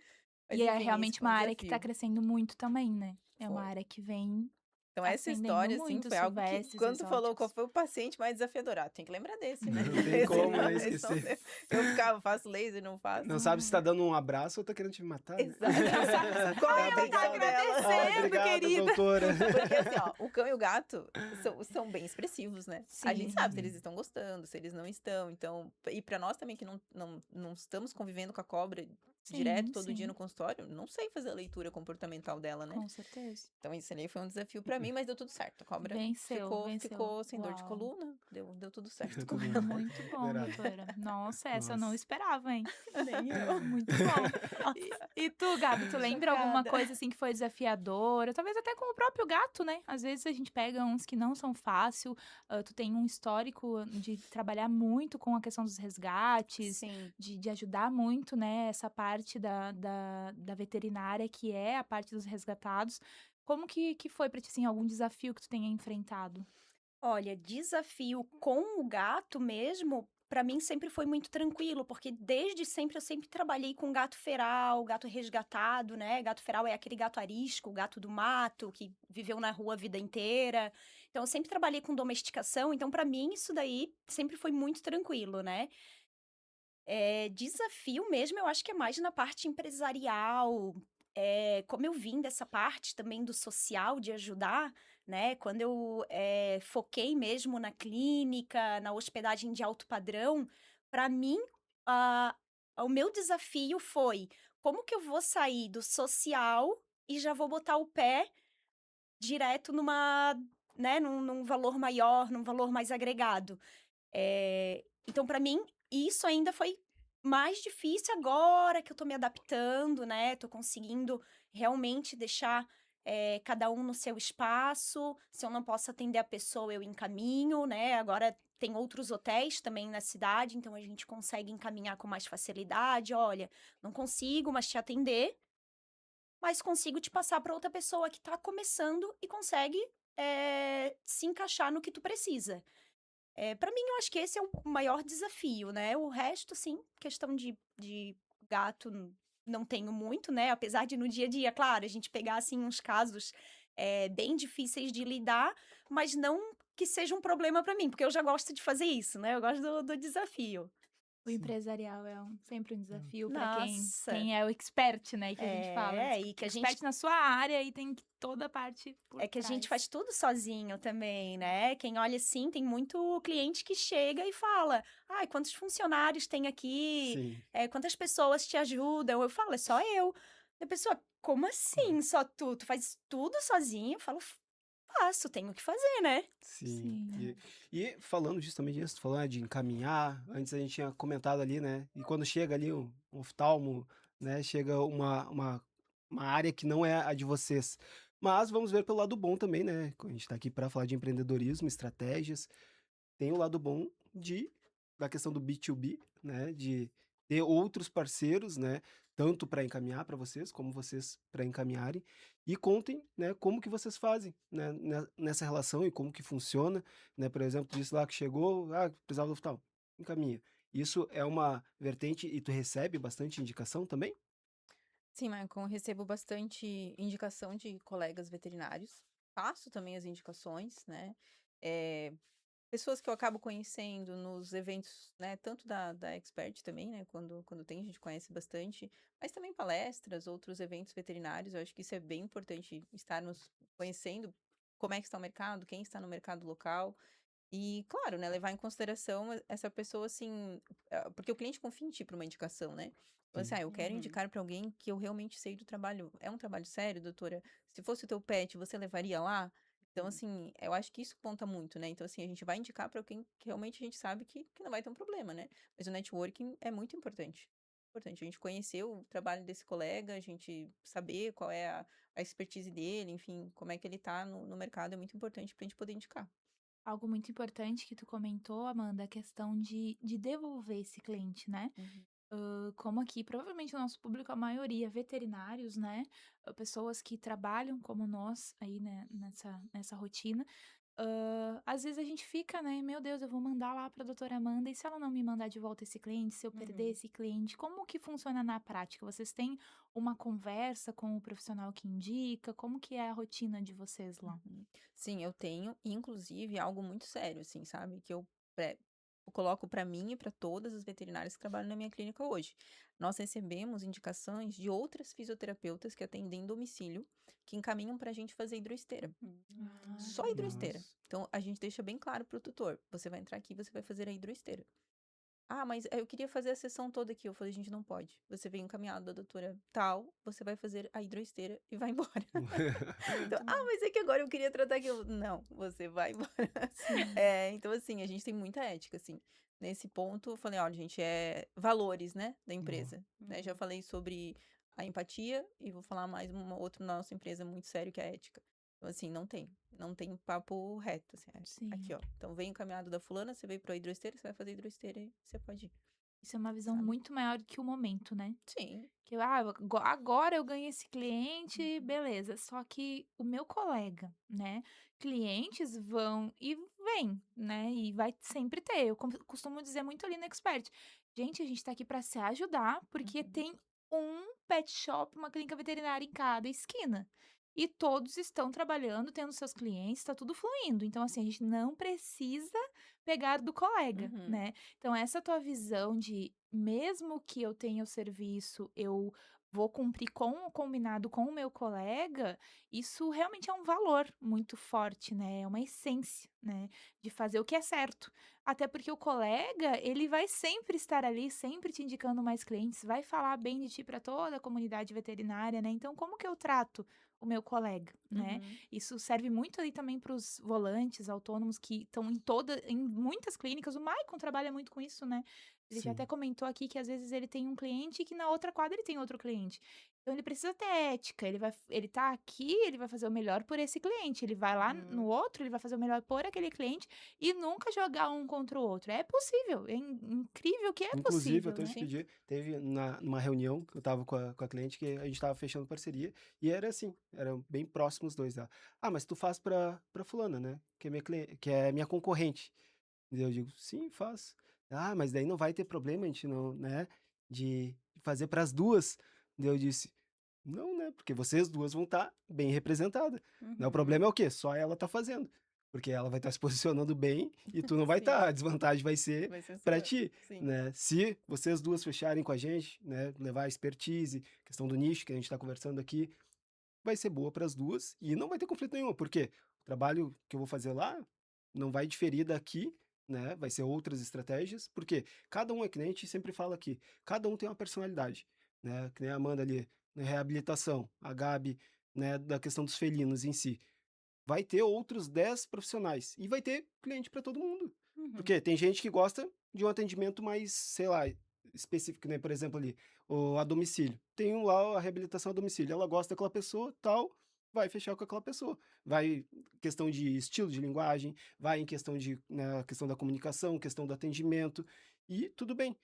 Mas E é enfim, esse realmente foi uma um área que tá desafio. crescendo muito também, né? É uma Foi. área que vem Então, essa atendendo história, assim, muito foi algo que, silvestres, quando tu falou qual exóticos. foi o paciente mais desafiador, tem que lembrar desse, né? Não tem Esse como, não, né, esse não esquecer. deu. Eu ficava, faço laser, não faço. Não sabe se tá dando um abraço ou tá querendo te matar, né? Exato. Qual é a Tá intenção obrigado. dela? agradecendo, Obrigado, querida. doutora. Porque assim, ó, o cão e o gato são bem expressivos, né? A gente sabe se Sim. eles estão gostando, se eles não estão. Então, e pra nós também que não estamos convivendo com a cobra direto, todo dia sim. no consultório, não sei fazer a leitura comportamental dela, né? Com certeza. Então, isso ali foi um desafio pra mim, mas deu tudo certo. A cobra Venceu. ficou sem dor de Uau. coluna, deu tudo certo com Tudo ela. bem. Muito bom, Verdade. doutora. Nossa, essa eu não Nossa. esperava, hein? Nem eu. Muito bom. E tu, Gabi, tu lembra alguma Chocada. coisa assim que foi desafiadora? Talvez até com o próprio gato, né? Às vezes a gente pega uns que não são fácil. Tu tem um histórico de trabalhar muito com a questão dos resgates, Sim. de ajudar muito, né? Essa parte da veterinária, que é a parte dos resgatados. Como que foi pra ti, assim, algum desafio que tu tenha enfrentado? Olha, desafio com o gato mesmo, pra mim sempre foi muito tranquilo, porque desde sempre eu sempre trabalhei com gato feral, gato resgatado, né? Gato feral é aquele gato arisco, gato do mato, que viveu na rua a vida inteira. Então eu sempre trabalhei com domesticação, então pra mim isso daí sempre foi muito tranquilo, né? Desafio mesmo, eu acho que é mais na parte empresarial. Como eu vim dessa parte também do social, de ajudar, né? Quando eu foquei mesmo na clínica, na hospedagem de alto padrão, para mim, ah, o meu desafio foi como que eu vou sair do social e já vou botar o pé direto num valor maior, num valor mais agregado. Então, para mim, isso ainda foi mais difícil agora que eu tô me adaptando, né? Tô conseguindo realmente deixar cada um no seu espaço. Se eu não posso atender a pessoa, eu encaminho, né? Agora tem outros hotéis também na cidade, então a gente consegue encaminhar com mais facilidade. Olha, não consigo mais te atender, mas consigo te passar para outra pessoa que tá começando e consegue se encaixar no que tu precisa. Para mim, eu acho que esse é o maior desafio, né? O resto, sim, questão de gato, não tenho muito, né? Apesar de no dia a dia, claro, a gente pegar, assim, uns casos bem difíceis de lidar, mas não que seja um problema para mim, porque eu já gosto de fazer isso, né? Eu gosto do desafio. O Sim. empresarial é sempre um desafio para Nossa, quem é o expert, né, que a gente fala. e que a gente Expert na sua área e tem toda a parte por É que a gente trás. faz tudo sozinho também, né? Quem olha assim, tem muito cliente que chega e fala: ai, quantos funcionários tem aqui? Sim. Quantas pessoas te ajudam? Eu falo: é só eu. E a pessoa: como assim, só tu? Tu faz tudo sozinho? Eu falo: faço, tenho que fazer, né? Sim. Sim. E falando justamente disso, tu falou, né, de encaminhar, antes a gente tinha comentado ali, né? E quando chega ali um oftalmo, né? Chega uma área que não é a de vocês. Mas vamos ver pelo lado bom também, né? A gente tá aqui para falar de empreendedorismo, estratégias. Tem o lado bom da questão do B2B, né? De ter outros parceiros, né? Tanto para encaminhar para vocês, como vocês para encaminharem. E contem, né? Como que vocês fazem, né? Nessa relação e como que funciona, né? Por exemplo, disse lá que chegou, precisava do hospital, encaminha. Isso é uma vertente e tu recebe bastante indicação também? Sim, Maicon, recebo bastante indicação de colegas veterinários. Faço também as indicações, né? Eh, Pessoas que eu acabo conhecendo nos eventos, né? Tanto da Expert também, né? Quando tem, a gente conhece bastante. Mas também palestras, outros eventos veterinários. Eu acho que isso é bem importante, estarmos conhecendo como é que está o mercado, quem está no mercado local. E, claro, né, levar em consideração essa pessoa, assim, porque o cliente confia em ti para uma indicação, né? Então, assim, Sim. eu quero Uhum. indicar para alguém que eu realmente sei do trabalho. É um trabalho sério, doutora? Se fosse o teu pet, você levaria lá? Então, assim, eu acho que isso conta muito, né? Então, assim, a gente vai indicar para alguém que realmente a gente sabe que não vai ter um problema, né? Mas o networking é muito importante. Importante a gente conhecer o trabalho desse colega, a gente saber qual é a expertise dele, enfim, como é que ele tá no mercado, é muito importante para a gente poder indicar. Algo muito importante que tu comentou, Amanda, a questão de devolver esse cliente, né? Uhum. Como aqui, provavelmente o nosso público, a maioria, veterinários, né? Pessoas que trabalham como nós aí, né, nessa rotina. Às vezes a gente fica, né? Meu Deus, eu vou mandar lá para a doutora Amanda, e se ela não me mandar de volta esse cliente, se eu perder Uhum. esse cliente, como que funciona na prática? Vocês têm uma conversa com o profissional que indica? Como que é a rotina de vocês lá? Uhum. Sim, eu tenho, inclusive, algo muito sério, assim, sabe? Que eu coloco para mim e para todas as veterinárias que trabalham na minha clínica hoje. Nós recebemos indicações de outras fisioterapeutas que atendem em domicílio, que encaminham para a gente fazer hidroesteira. Ah, Só legal. hidroesteira. Nossa. Então, a gente deixa bem claro para o tutor: você vai entrar aqui, você vai fazer a hidroesteira. Ah, mas eu queria fazer a sessão toda aqui. Eu falei, gente, não pode. Você vem encaminhado da doutora tal, você vai fazer a hidroesteira e vai embora. Então, Muito bom. mas é que agora eu queria tratar aquilo. Não, você vai embora. Sim. Então, assim, a gente tem muita ética, assim. Nesse ponto, eu falei, olha, gente, valores, né, da Boa. empresa. Né? Já Uhum. falei sobre a empatia e vou falar mais outro na nossa empresa muito sério, que é a ética. Então, assim, não tem papo reto, assim, aqui, Sim. ó. Então, vem encaminhado da fulana, você veio pra hidroesteira, você vai fazer hidroesteira e você pode ir, Isso é uma visão sabe? muito maior do que o momento, né? Sim. Que agora eu ganhei esse cliente, Uhum. beleza. Só que o meu colega, né? Clientes vão e vêm, né? E vai sempre ter. Eu costumo dizer muito ali no Expert. Gente, a gente tá aqui para se ajudar, porque Uhum. tem um pet shop, uma clínica veterinária em cada esquina. E todos estão trabalhando, tendo seus clientes, tá tudo fluindo. Então, assim, a gente não precisa pegar do colega, Uhum. né? Então, essa tua visão de mesmo que eu tenha o serviço, eu vou cumprir com o combinado com o meu colega, isso realmente é um valor muito forte, né? É uma essência, né? De fazer o que é certo. Até porque o colega, ele vai sempre estar ali, sempre te indicando mais clientes, vai falar bem de ti para toda a comunidade veterinária, né? Então, como que eu trato o meu colega, né? Uhum. Isso serve muito ali também para os volantes autônomos que estão em muitas clínicas. O Maicon trabalha muito com isso, né? Ele já até Sim. comentou aqui que às vezes ele tem um cliente e que na outra quadra ele tem outro cliente. Então ele precisa ter ética, ele tá aqui, ele vai fazer o melhor por esse cliente, ele vai lá no Uhum. outro, ele vai fazer o melhor por aquele cliente e nunca jogar um contra o outro. É possível, é incrível que é Inclusive, eu possível, até né? te Sim. pedir, teve numa reunião que eu tava com a cliente que a gente tava fechando parceria e era assim, eram bem próximos os dois lá. Ah, mas tu faz pra fulana, né? Que é minha concorrente. E eu digo, sim, faço. Ah, mas daí não vai ter problema, a gente não, né? De fazer para as duas. Daí eu disse, não, né? Porque vocês duas vão estar bem representadas. Né? O Uhum. problema é o quê? Só ela tá fazendo. Porque ela vai estar se posicionando bem e tu não vai Sim. estar. A desvantagem vai ser Vai ser para sua. ti, Sim. né? Se vocês duas fecharem com a gente, né? Levar a expertise, questão do nicho que a gente está conversando aqui, vai ser boa para as duas e não vai ter conflito nenhum, porque o trabalho que eu vou fazer lá não vai diferir daqui, né? Vai ser outras estratégias, porque cada um é que nem a gente sempre fala aqui, cada um tem uma personalidade, né? Que nem a Amanda ali, na reabilitação, a Gabi, né, da questão dos felinos em si. Vai ter outros 10 profissionais e vai ter cliente para todo mundo. Uhum. Porque tem gente que gosta de um atendimento mais, sei lá, específico, né? Por exemplo, ali, a domicílio. Tem um lá a reabilitação a domicílio. Ela gosta daquela pessoa, tal, vai fechar com aquela pessoa. Vai questão de estilo de linguagem, vai em questão de, né, questão da comunicação, questão do atendimento, e tudo bem.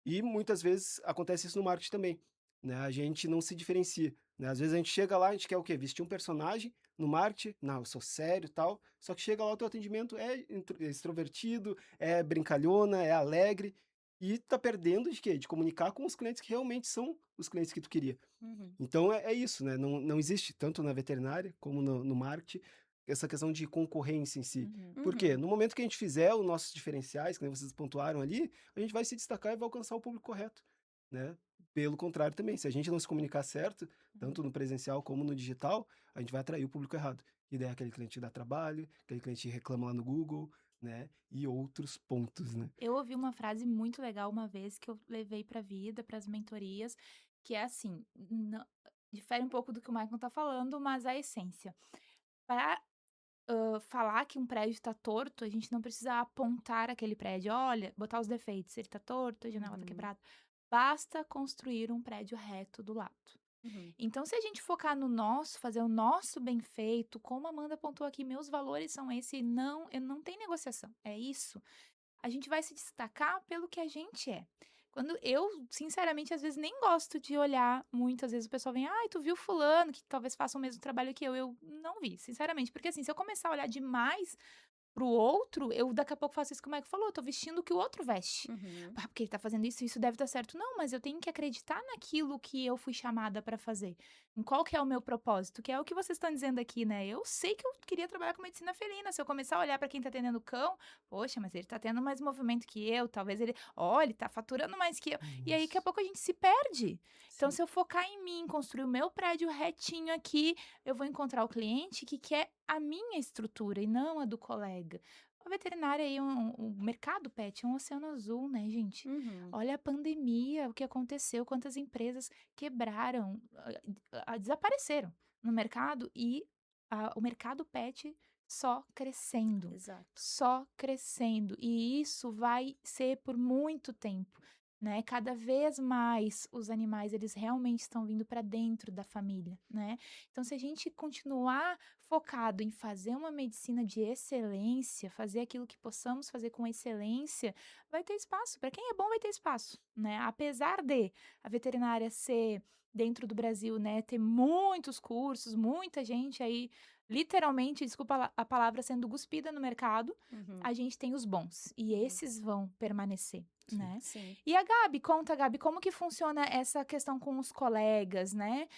E muitas vezes acontece isso no marketing também, né, a gente não se diferencia, né, às vezes a gente chega lá, a gente quer o quê? Vestir um personagem no marketing, não, eu sou sério e tal, só que chega lá o teu atendimento é extrovertido, é brincalhona, é alegre, e tá perdendo de quê? De comunicar com os clientes que realmente são os clientes que tu queria. Uhum. Então é isso, né, não existe tanto na veterinária como no marketing, essa questão de concorrência em si. Uhum. Por quê? Uhum. No momento que a gente fizer os nossos diferenciais, que nem vocês pontuaram ali, a gente vai se destacar e vai alcançar o público correto, né. Pelo contrário também, se a gente não se comunicar certo, Uhum. tanto no presencial como no digital, a gente vai atrair o público errado. E daí é aquele cliente que dá trabalho, aquele cliente que reclama lá no Google, né, e outros pontos, né. Eu ouvi uma frase muito legal uma vez que eu levei pra vida, para as mentorias, que é assim, difere um pouco do que o Michael tá falando, mas a essência. Para falar que um prédio está torto, a gente não precisa apontar aquele prédio, olha, botar os defeitos, ele tá torto, a janela tá Uhum. quebrada. Basta construir um prédio reto do lado. Uhum. Então, se a gente focar no nosso, fazer o nosso bem feito, como a Amanda apontou aqui, meus valores são esse, não, eu não tem negociação, é isso. A gente vai se destacar pelo que a gente é. Quando eu, sinceramente, às vezes nem gosto de olhar muito, às vezes o pessoal vem, ai, tu viu fulano que talvez faça o mesmo trabalho que eu não vi, sinceramente, porque assim, se eu começar a olhar demais pro outro, eu daqui a pouco faço isso que o Mike falou, eu tô vestindo o que o outro veste. Uhum. Ah, porque ele tá fazendo isso, isso deve estar certo. Não, mas eu tenho que acreditar naquilo que eu fui chamada pra fazer. Em qual que é o meu propósito, que é o que vocês estão dizendo aqui, né? Eu sei que eu queria trabalhar com medicina felina. Se eu começar a olhar pra quem tá atendendo o cão, poxa, mas ele tá tendo mais movimento que eu, talvez ele, olha, ele tá faturando mais que eu. E aí, daqui a Isso. pouco a gente se perde. Então, Sim. se eu focar em mim, construir o meu prédio retinho aqui, eu vou encontrar o cliente que quer a minha estrutura e não a do colega. A veterinária aí, o mercado pet é um oceano azul, né, gente? Uhum. Olha a pandemia, o que aconteceu, quantas empresas quebraram, desapareceram no mercado e o mercado pet só crescendo, Exato. só crescendo. E isso vai ser por muito tempo, né? Cada vez mais os animais, eles realmente estão vindo para dentro da família, né? Então, se a gente continuar focado em fazer uma medicina de excelência, fazer aquilo que possamos fazer com excelência, vai ter espaço. Para quem é bom, vai ter espaço, né? Apesar de a veterinária ser dentro do Brasil, né, ter muitos cursos, muita gente aí, literalmente, desculpa a palavra, sendo cuspida no mercado, Uhum. a gente tem os bons e Uhum. esses vão permanecer, Sim. né? Sim. E a Gabi, conta, Gabi, como que funciona essa questão com os colegas, né?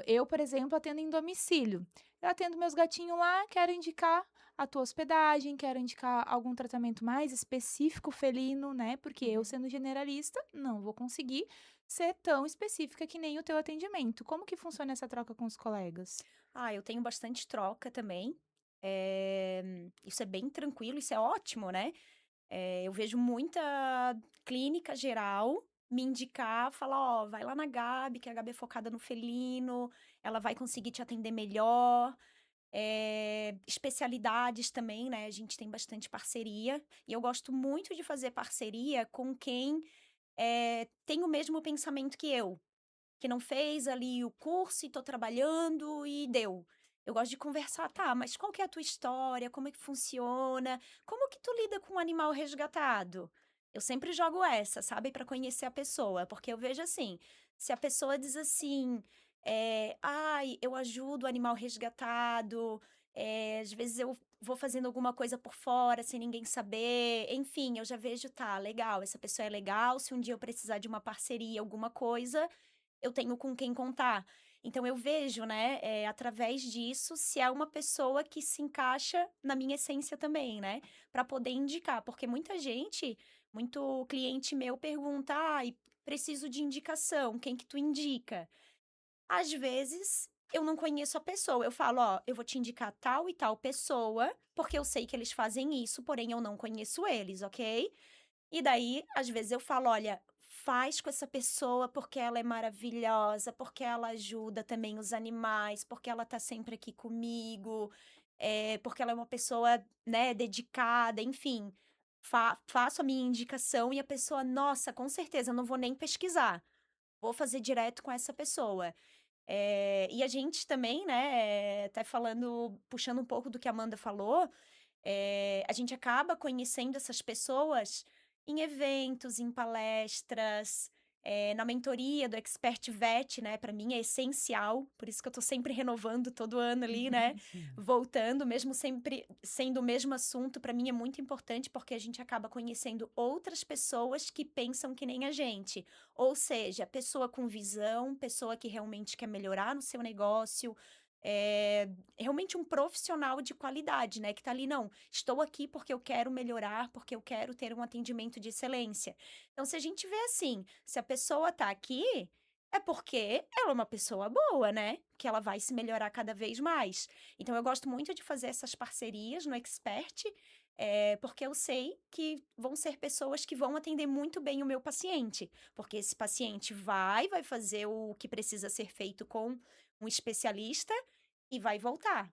Eu, por exemplo, atendo em domicílio. Eu atendo meus gatinhos lá, quero indicar a tua hospedagem, quero indicar algum tratamento mais específico felino, né? Porque eu, Uhum. sendo generalista, não vou conseguir ser tão específica que nem o teu atendimento. Como que funciona essa troca com os colegas? Eu tenho bastante troca também. Isso é bem tranquilo, isso é ótimo, né? Eu vejo muita clínica geral me indicar, falar, ó, vai lá na Gabi, que a Gabi é focada no felino, ela vai conseguir te atender melhor. Especialidades também, né? A gente tem bastante parceria. E eu gosto muito de fazer parceria com quem tem o mesmo pensamento que eu. Que não fez ali o curso e tô trabalhando e deu. Eu gosto de conversar, tá, mas qual que é a tua história? Como é que funciona? Como que tu lida com um animal resgatado? Eu sempre jogo essa, sabe, para conhecer a pessoa, porque eu vejo assim, se a pessoa diz assim, ai, eu ajudo o animal resgatado, às vezes eu vou fazendo alguma coisa por fora sem ninguém saber, enfim, eu já vejo, tá, legal, essa pessoa é legal, se um dia eu precisar de uma parceria, alguma coisa, eu tenho com quem contar. Então eu vejo, né, através disso, se é uma pessoa que se encaixa na minha essência também, né, para poder indicar, porque muita gente, muito cliente meu pergunta: "Ai, preciso de indicação, quem que tu indica?". Às vezes, eu não conheço a pessoa, eu falo: "Ó, eu vou te indicar tal e tal pessoa, porque eu sei que eles fazem isso, porém eu não conheço eles, ok?". E daí, às vezes eu falo: "Olha, faz com essa pessoa porque ela é maravilhosa, porque ela ajuda também os animais, porque ela tá sempre aqui comigo, porque ela é uma pessoa, né, dedicada", enfim. Faço a minha indicação e a pessoa: "Nossa, com certeza, não vou nem pesquisar, vou fazer direto com essa pessoa". E a gente também, né, até falando puxando um pouco do que a Amanda falou, a gente acaba conhecendo essas pessoas em eventos, em palestras, na mentoria do Expert Vet, né? Para mim é essencial, por isso que eu tô sempre renovando todo ano ali, né? Voltando, mesmo sempre sendo o mesmo assunto, para mim é muito importante porque a gente acaba conhecendo outras pessoas que pensam que nem a gente. Ou seja, pessoa com visão, pessoa que realmente quer melhorar no seu negócio, realmente um profissional de qualidade, né? Que tá ali, não, estou aqui porque eu quero melhorar, porque eu quero ter um atendimento de excelência. Então, se a gente vê assim, se a pessoa tá aqui, é porque ela é uma pessoa boa, né? Que ela vai se melhorar cada vez mais. Então, eu gosto muito de fazer essas parcerias no Expert, porque eu sei que vão ser pessoas que vão atender muito bem o meu paciente. Porque esse paciente vai fazer o que precisa ser feito com um especialista e vai voltar,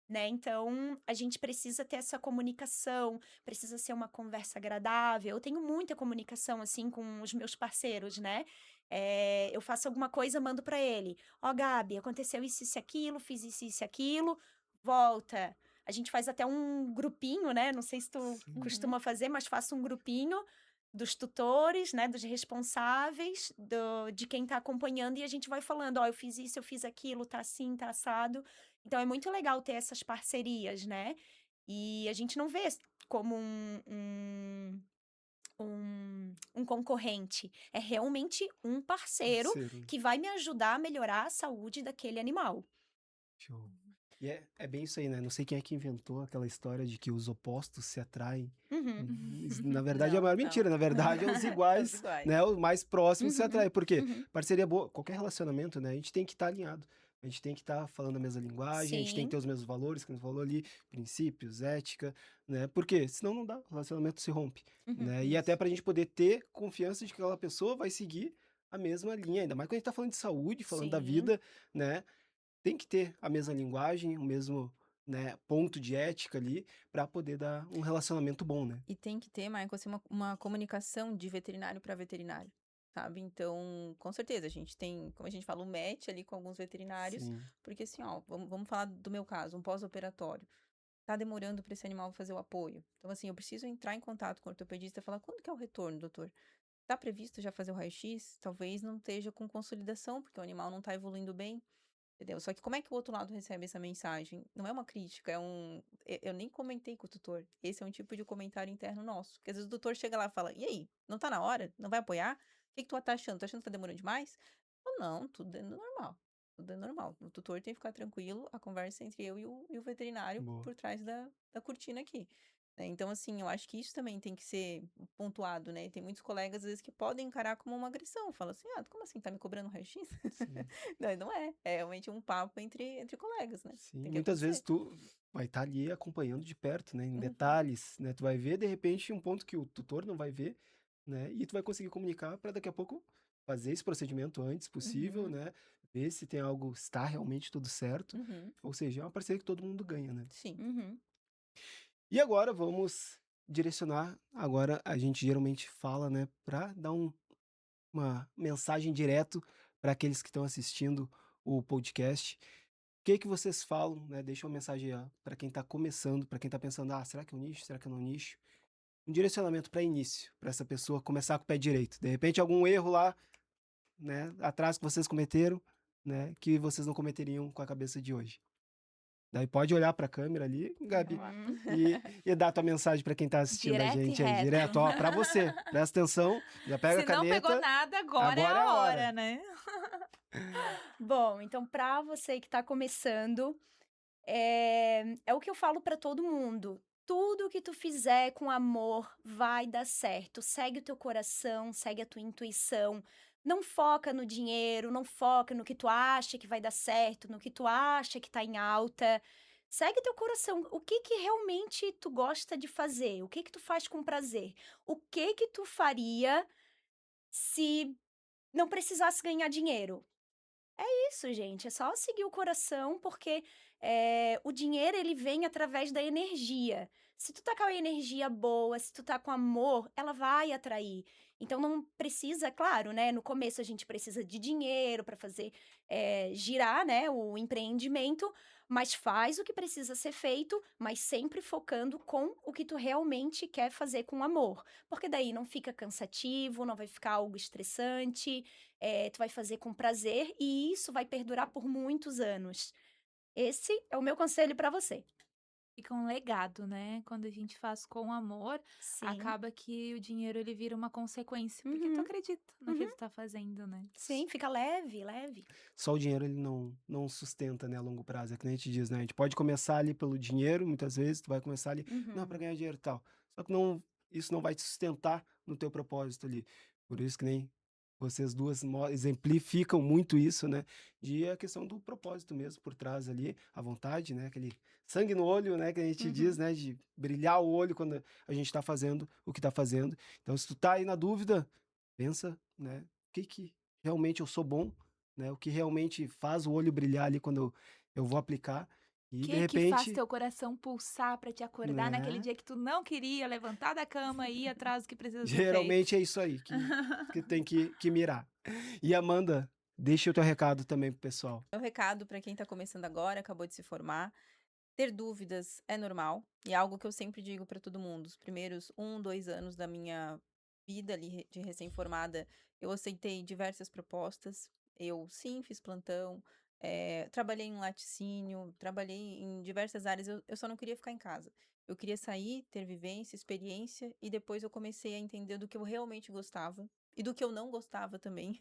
né? Então, a gente precisa ter essa comunicação, precisa ser uma conversa agradável. Eu tenho muita comunicação, assim, com os meus parceiros, né? Eu faço alguma coisa, mando para ele. Ó, Gabi, aconteceu isso e aquilo, fiz isso e aquilo, volta. A gente faz até um grupinho, né? Não sei se tu Sim. Uhum. costuma fazer, mas faço um grupinho dos tutores, né, dos responsáveis, de quem tá acompanhando, e a gente vai falando, ó, eu fiz isso, eu fiz aquilo, tá assim, tá assado. Então é muito legal ter essas parcerias, né? E a gente não vê como um concorrente. É realmente um parceiro Parceiro. que vai me ajudar a melhorar a saúde daquele animal. Show. E é bem isso aí, né? Não sei quem é que inventou aquela história de que os opostos se atraem. Uhum. Na verdade, é a Não, maior não. mentira. Na verdade, é os Os iguais, iguais. né? Os mais próximos se Uhum. atraem. Por quê? Uhum. Parceria boa, qualquer relacionamento, né? A gente tem que estar alinhado. A gente tem que estar falando a mesma linguagem, a gente tem que Sim, ter os mesmos valores, que você falou ali, princípios, ética, né? Porque senão não dá, o relacionamento se rompe, uhum, né? E até Isso. pra gente poder ter confiança de que aquela pessoa vai seguir a mesma linha, ainda mais quando a gente tá falando de saúde, falando da sim, vida, né? Tem que ter a mesma linguagem, o mesmo, né, ponto de ética ali para poder dar um relacionamento bom, né? E tem que ter, Michael, assim, uma comunicação de veterinário para veterinário, sabe? Então, com certeza, a gente tem, como a gente fala, um match ali com alguns veterinários, Sim, porque assim, ó, vamos falar do meu caso, um pós-operatório. Tá demorando para esse animal fazer o apoio. Então, assim, eu preciso entrar em contato com o ortopedista e falar, quando que é o retorno, doutor? Tá previsto já fazer o raio-x? Talvez não esteja com consolidação, porque o animal não tá evoluindo bem. Entendeu? Só que como é que o outro lado recebe essa mensagem? Não é uma crítica, é um. Eu nem comentei com o tutor. Esse é um tipo de comentário interno nosso. Porque às vezes o tutor chega lá e fala: E aí, não tá na hora? Não vai apoiar? O que que tu tá achando? Tá achando que tá demorando demais? Eu, não, tudo é normal. Tudo é normal. O tutor tem que ficar tranquilo, a conversa entre eu e o veterinário boa. por trás da cortina aqui. Né? Então, assim, eu acho que isso também tem que ser pontuado, né? Tem muitos colegas, às vezes, que podem encarar como uma agressão. Fala assim: ah, como assim? Tá me cobrando raio-x? Sim, Não, não é. É realmente um papo entre colegas, né? sim. Tem que Muitas vezes acontecer. tu vai estar ali acompanhando de perto, né, em Uhum, detalhes, né? Tu vai ver de repente um ponto que o tutor não vai ver, né? E tu vai conseguir comunicar para daqui a pouco fazer esse procedimento antes possível, uhum, né? Ver se tem algo, está realmente tudo certo. uhum. Ou seja, é uma parceria que todo mundo ganha, né? Sim. uhum, E agora vamos direcionar. Agora a gente geralmente fala, né, para dar uma mensagem direto para aqueles que estão assistindo o podcast. O que que vocês falam, né? Deixa uma mensagem para quem está começando, para quem está pensando, ah, será que é um nicho? Será que não é um nicho? Um direcionamento para início, para essa pessoa começar com o pé direito. De repente, algum erro lá, né, atrás que vocês cometeram, né, que vocês não cometeriam com a cabeça de hoje. Daí pode olhar para a câmera ali, Gabi, Olá. uhum. e dar tua mensagem para quem está assistindo a Direto e gente aí, reto. direto, ó, para você. Presta atenção, já pega a Se não pegou caneta, nada, agora é agora é a a hora, hora. né? Bom, então para você que está começando, é o que eu falo para todo mundo. Tudo que tu fizer com amor vai dar certo. Segue o teu coração, segue a tua intuição. Não foca no dinheiro, não foca no que tu acha que vai dar certo, no que tu acha que tá em alta. Segue teu coração. O que que realmente tu gosta de fazer? O que que tu faz com prazer? O que que tu faria se não precisasse ganhar dinheiro? Isso, gente, é só seguir o coração, porque, o dinheiro ele vem através da energia. Se tu tá com a energia boa, se tu tá com amor, ela vai atrair. Então não precisa, claro, né, no começo a gente precisa de dinheiro para fazer, girar, né, o empreendimento, mas faz o que precisa ser feito, mas sempre focando com o que tu realmente quer fazer com amor, porque daí não fica cansativo, não vai ficar algo estressante, tu vai fazer com prazer e isso vai perdurar por muitos anos. Esse é o meu conselho para você. Fica um legado, né? Quando a gente faz com amor, Sim. acaba que o dinheiro ele vira uma consequência, porque tu Uhum, acredita no que uhum. tu tá fazendo, né? Sim, fica leve, leve. Só o dinheiro ele não sustenta, né, a longo prazo, é que nem a gente diz, né, a gente pode começar ali pelo dinheiro, muitas vezes tu vai começar ali, não, para Uhum, ganhar dinheiro e tal, só que não, isso não vai te sustentar no teu propósito ali, por isso que nem vocês duas exemplificam muito isso, né, de a questão do propósito mesmo por trás ali, a vontade, né, aquele sangue no olho, né, que a gente diz, uhum. né, de brilhar o olho quando a gente tá fazendo o que tá fazendo, então se tu tá aí na dúvida, pensa, né, o que que realmente eu sou bom, né, o que realmente faz o olho brilhar ali quando eu vou aplicar, O e de que faz repente, teu coração pulsar pra te acordar naquele né, dia que tu não queria levantar da cama e ir atrás do que precisa ser feito? geralmente é isso aí que tem que mirar. E Amanda, deixa o teu recado também pro pessoal. Meu recado para quem está começando agora, acabou de se formar, ter dúvidas é normal e é algo que eu sempre digo para todo mundo. Os primeiros 2 anos da minha vida ali de recém-formada, eu aceitei diversas propostas. Eu sim fiz plantão, trabalhei em laticínio, trabalhei em diversas áreas. Eu só não queria ficar em casa. Eu queria sair, ter vivência, experiência e depois eu comecei a entender do que eu realmente gostava e do que eu não gostava também,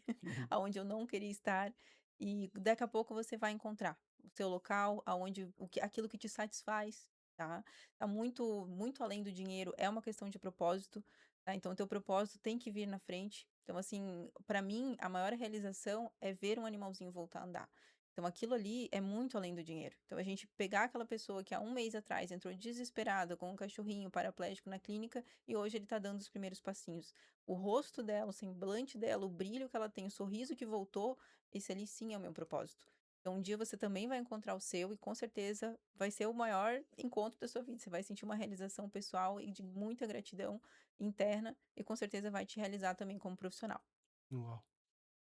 aonde eu não queria estar. E daqui a pouco você vai encontrar o seu local, aonde aquilo que te satisfaz, tá? Tá muito além do dinheiro, é uma questão de propósito, tá? Então o teu propósito tem que vir na frente. Então assim, para mim, a maior realização é ver um animalzinho voltar a andar. Então, aquilo ali é muito além do dinheiro. Então, a gente pegar aquela pessoa que há um mês atrás entrou desesperada com um cachorrinho paraplégico na clínica e hoje ele tá dando os primeiros passinhos. O rosto dela, o semblante dela, o brilho que ela tem, o sorriso que voltou, esse ali sim é o meu propósito. Então, um dia você também vai encontrar o seu e com certeza vai ser o maior encontro da sua vida. Você vai sentir uma realização pessoal e de muita gratidão interna e com certeza vai te realizar também como profissional. Uau.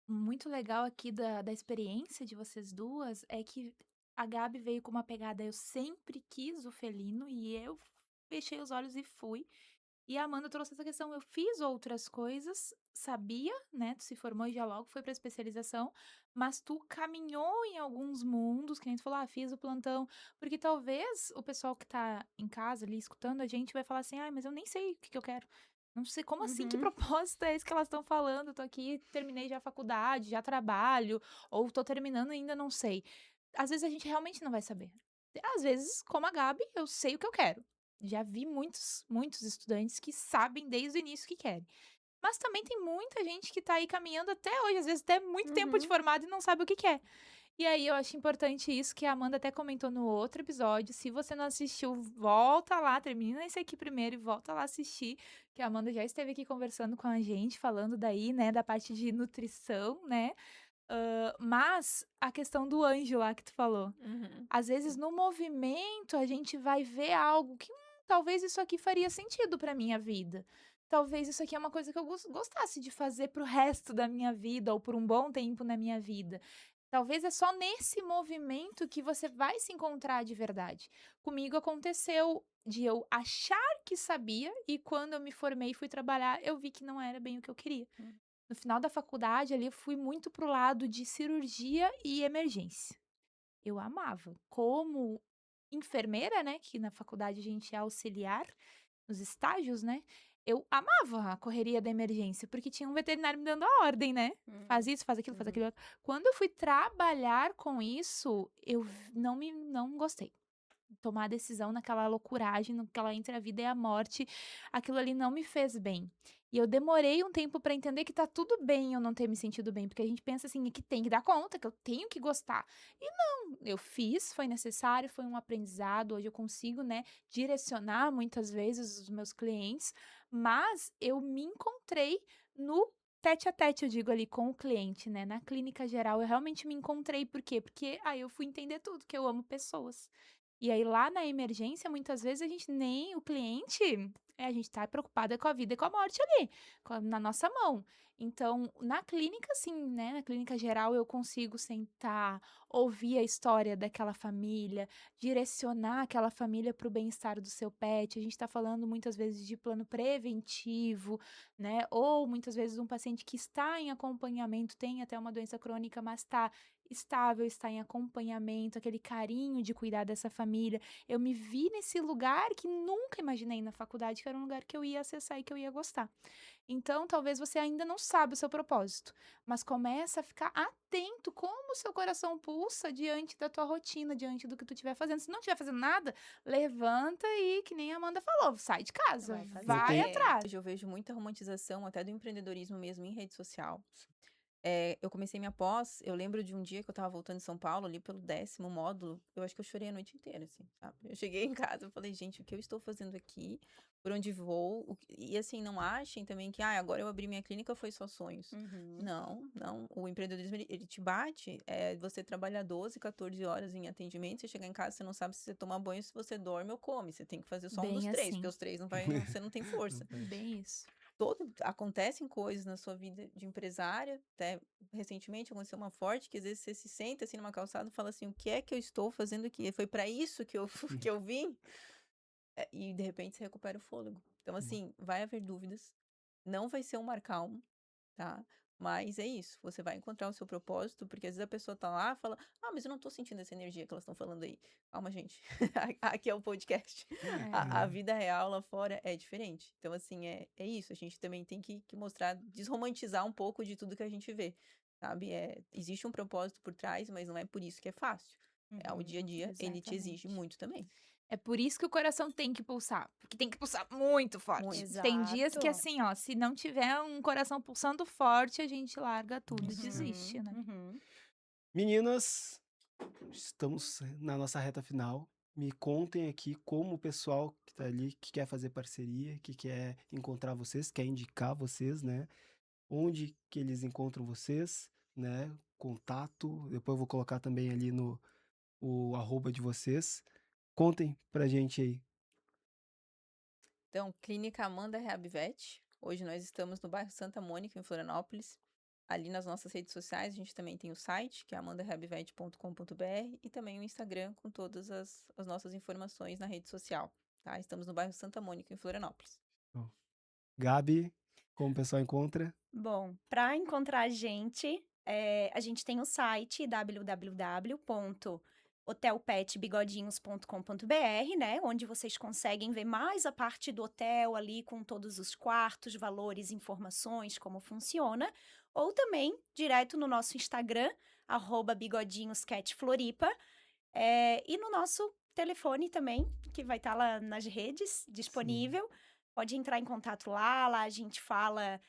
Muito legal aqui da experiência de vocês duas é que a Gabi veio com uma pegada, eu sempre quis o felino e eu fechei os olhos e fui. E a Amanda trouxe essa questão, eu fiz outras coisas, sabia, né? Tu se formou e já logo foi pra especialização, mas tu caminhou em alguns mundos, que a gente falou, fiz o plantão, porque talvez o pessoal que tá em casa ali escutando a gente vai falar assim, ai, mas eu nem sei o que eu quero. Não sei, como assim? Que Uhum. propósito é esse que elas estão falando? Eu tô aqui, terminei já a faculdade, já trabalho, ou tô terminando e ainda não sei. Às vezes a gente realmente não vai saber. Às vezes, como a Gabi, eu sei o que eu quero. Já vi muitos estudantes que sabem desde o início o que querem. Mas também tem muita gente que tá aí caminhando até hoje, às vezes até muito tempo de Uhum. formado e não sabe o que quer. E aí eu acho importante isso que a Amanda até comentou no outro episódio. Se você não assistiu, volta lá, termina esse aqui primeiro e volta lá assistir, que a Amanda já esteve aqui conversando com a gente, falando daí, né, da parte de nutrição, né? Mas a questão do anjo lá que tu falou. Uhum. Às vezes no movimento a gente vai ver algo que talvez isso aqui faria sentido pra minha vida. Talvez isso aqui é uma coisa que eu gostasse de fazer pro resto da minha vida ou por um bom tempo na minha vida. Talvez é só nesse movimento que você vai se encontrar de verdade. Comigo aconteceu de eu achar que sabia e quando eu me formei e fui trabalhar, eu vi que não era bem o que eu queria. Hum. No final da faculdade ali eu fui muito pro lado de cirurgia e emergência. Eu amava. Como enfermeira, né, que na faculdade a gente é auxiliar, nos estágios, né, eu amava a correria da emergência, porque tinha um veterinário me dando a ordem, né, faz isso, faz Uhum. aquilo outro. Quando eu fui trabalhar com isso, eu não gostei. Tomar a decisão naquela loucuragem, naquela entre a vida e a morte, aquilo ali não me fez bem. E eu demorei um tempo pra entender que tá tudo bem eu não ter me sentido bem, porque a gente pensa assim, que tem que dar conta, que eu tenho que gostar. E não, eu fiz, foi necessário, foi um aprendizado, hoje eu consigo, né, direcionar muitas vezes os meus clientes, mas eu me encontrei no tete a tete, eu digo ali, com o cliente, né, na clínica geral, eu realmente me encontrei, por quê? Porque aí eu fui entender tudo, que eu amo pessoas. E aí lá na emergência, muitas vezes a gente nem o cliente, a gente tá preocupada com a vida e com a morte ali, na nossa mão. Então, na clínica sim, né, na clínica geral eu consigo sentar, ouvir a história daquela família, direcionar aquela família para o bem-estar do seu pet. A gente tá falando muitas vezes de plano preventivo, né, ou muitas vezes um paciente que está em acompanhamento, tem até uma doença crônica, mas está estável, está em acompanhamento, aquele carinho de cuidar dessa família. Eu me vi nesse lugar que nunca imaginei na faculdade, que era um lugar que eu ia acessar e que eu ia gostar. Então, talvez você ainda não sabe o seu propósito, mas começa a ficar atento como o seu coração pulsa diante da tua rotina, diante do que tu estiver fazendo. Se não estiver fazendo nada, levanta e, que nem a Amanda falou, sai de casa, Vai fazer. vai tem- atrás. Hoje eu vejo muita romantização até do empreendedorismo mesmo em rede social. Eu comecei minha pós, eu lembro de um dia que eu estava voltando de São Paulo, ali pelo 10º módulo, eu acho que eu chorei a noite inteira, assim, sabe? Eu cheguei em casa, eu falei, gente, o que eu estou fazendo aqui? Por onde vou? E assim, não achem também que, agora eu abri minha clínica, foi só sonhos. Uhum. Não, o empreendedorismo, ele te bate, você trabalha 12, 14 horas em atendimento, você chegar em casa, você não sabe se você toma banho, se você dorme ou come, você tem que fazer só um dos Bem três, porque assim, os três você não tem força. bem isso. Acontecem coisas na sua vida de empresária, até recentemente aconteceu uma forte, que às vezes você se senta assim numa calçada e fala assim, o que é que eu estou fazendo aqui? Foi para isso que eu, que eu vim? E de repente você recupera o fôlego. Então assim, vai haver dúvidas, não vai ser um mar calmo, tá? Mas é isso, você vai encontrar o seu propósito, porque às vezes a pessoa tá lá e fala, mas eu não tô sentindo essa energia que elas estão falando aí. Calma, gente, aqui é o podcast. A vida real lá fora é diferente. Então, assim, é isso, a gente também tem que mostrar, desromantizar um pouco de tudo que a gente vê, sabe? Existe um propósito por trás, mas não é por isso que é fácil. O dia a dia, ele te exige Exatamente. muito também. É por isso que o coração tem que pulsar, porque tem que pulsar muito forte. Muito. Tem dias que Exato. assim, ó, se não tiver um coração pulsando forte, a gente larga tudo e Isso. desiste, né? Uhum. Meninas, estamos na nossa reta final. Me contem aqui como o pessoal que está ali, que quer fazer parceria, que quer encontrar vocês, quer indicar vocês, né? Onde que eles encontram vocês, né? Contato. Depois eu vou colocar também ali no o arroba de vocês. Contem pra gente aí. Então, Clínica Amanda Rehabvet. Hoje nós estamos no bairro Santa Mônica, em Florianópolis. Ali nas nossas redes sociais, a gente também tem o site, que é amandarehabvet.com.br, e também o Instagram com todas as nossas informações na rede social, tá? Estamos no bairro Santa Mônica, em Florianópolis. Gabi, como o pessoal encontra? Bom, para encontrar a gente tem o site www.hotelpetbigodinhos.com.br, né? Onde vocês conseguem ver mais a parte do hotel ali, com todos os quartos, valores, informações, como funciona. Ou também, direto no nosso Instagram, @bigodinhoscatfloripa. E no nosso telefone também, que vai estar lá nas redes, disponível. Pode entrar em contato lá a gente fala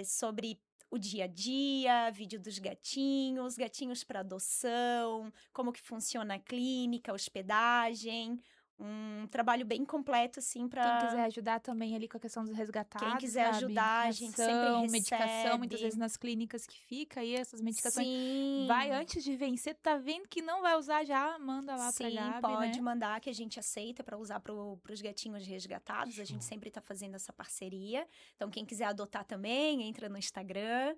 sobre o dia a dia, vídeo dos gatinhos para adoção, como que funciona a clínica, hospedagem, um trabalho bem completo, assim, Quem para quiser ajudar também ali com a questão dos resgatados, quem quiser Gabi, ajudar, a gente sempre ração, medicação, muitas recebe. vezes nas clínicas que fica aí, essas medicações. Sim. Vai antes de vencer, tá vendo que não vai usar, já manda lá pra Sim, Gabi, pode né? mandar, que a gente aceita para usar pros gatinhos resgatados. A gente Show. sempre tá fazendo essa parceria. Então, quem quiser adotar também, entra no Instagram.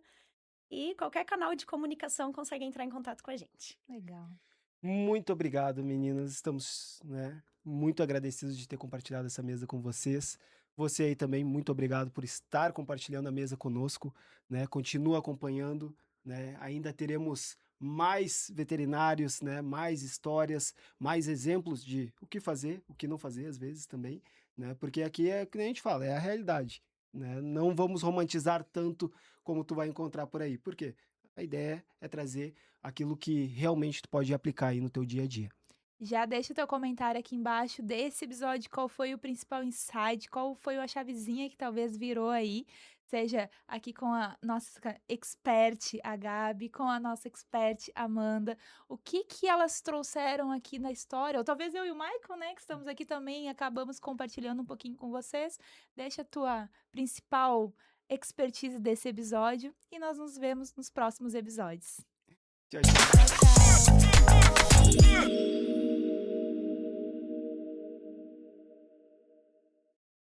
E qualquer canal de comunicação consegue entrar em contato com a gente. Legal. Muito obrigado, meninas. Estamos, né, muito agradecidos de ter compartilhado essa mesa com vocês. Você aí também, muito obrigado por estar compartilhando a mesa conosco, né? Continua acompanhando, né? Ainda teremos mais veterinários, né? Mais histórias, mais exemplos de o que fazer, o que não fazer às vezes também, né? Porque aqui é que nem a gente fala, é a realidade, né? Não vamos romantizar tanto como tu vai encontrar por aí. Por quê? A ideia é trazer aquilo que realmente tu pode aplicar aí no teu dia a dia. Já deixa o teu comentário aqui embaixo desse episódio, qual foi o principal insight, qual foi a chavezinha que talvez virou aí, seja aqui com a nossa expert, a Gabi, com a nossa expert, Amanda, o que que elas trouxeram aqui na história, ou talvez eu e o Michael, né, que estamos aqui também, acabamos compartilhando um pouquinho com vocês. Deixa a tua principal expertise desse episódio e nós nos vemos nos próximos episódios. Tchau, Tchau, tchau.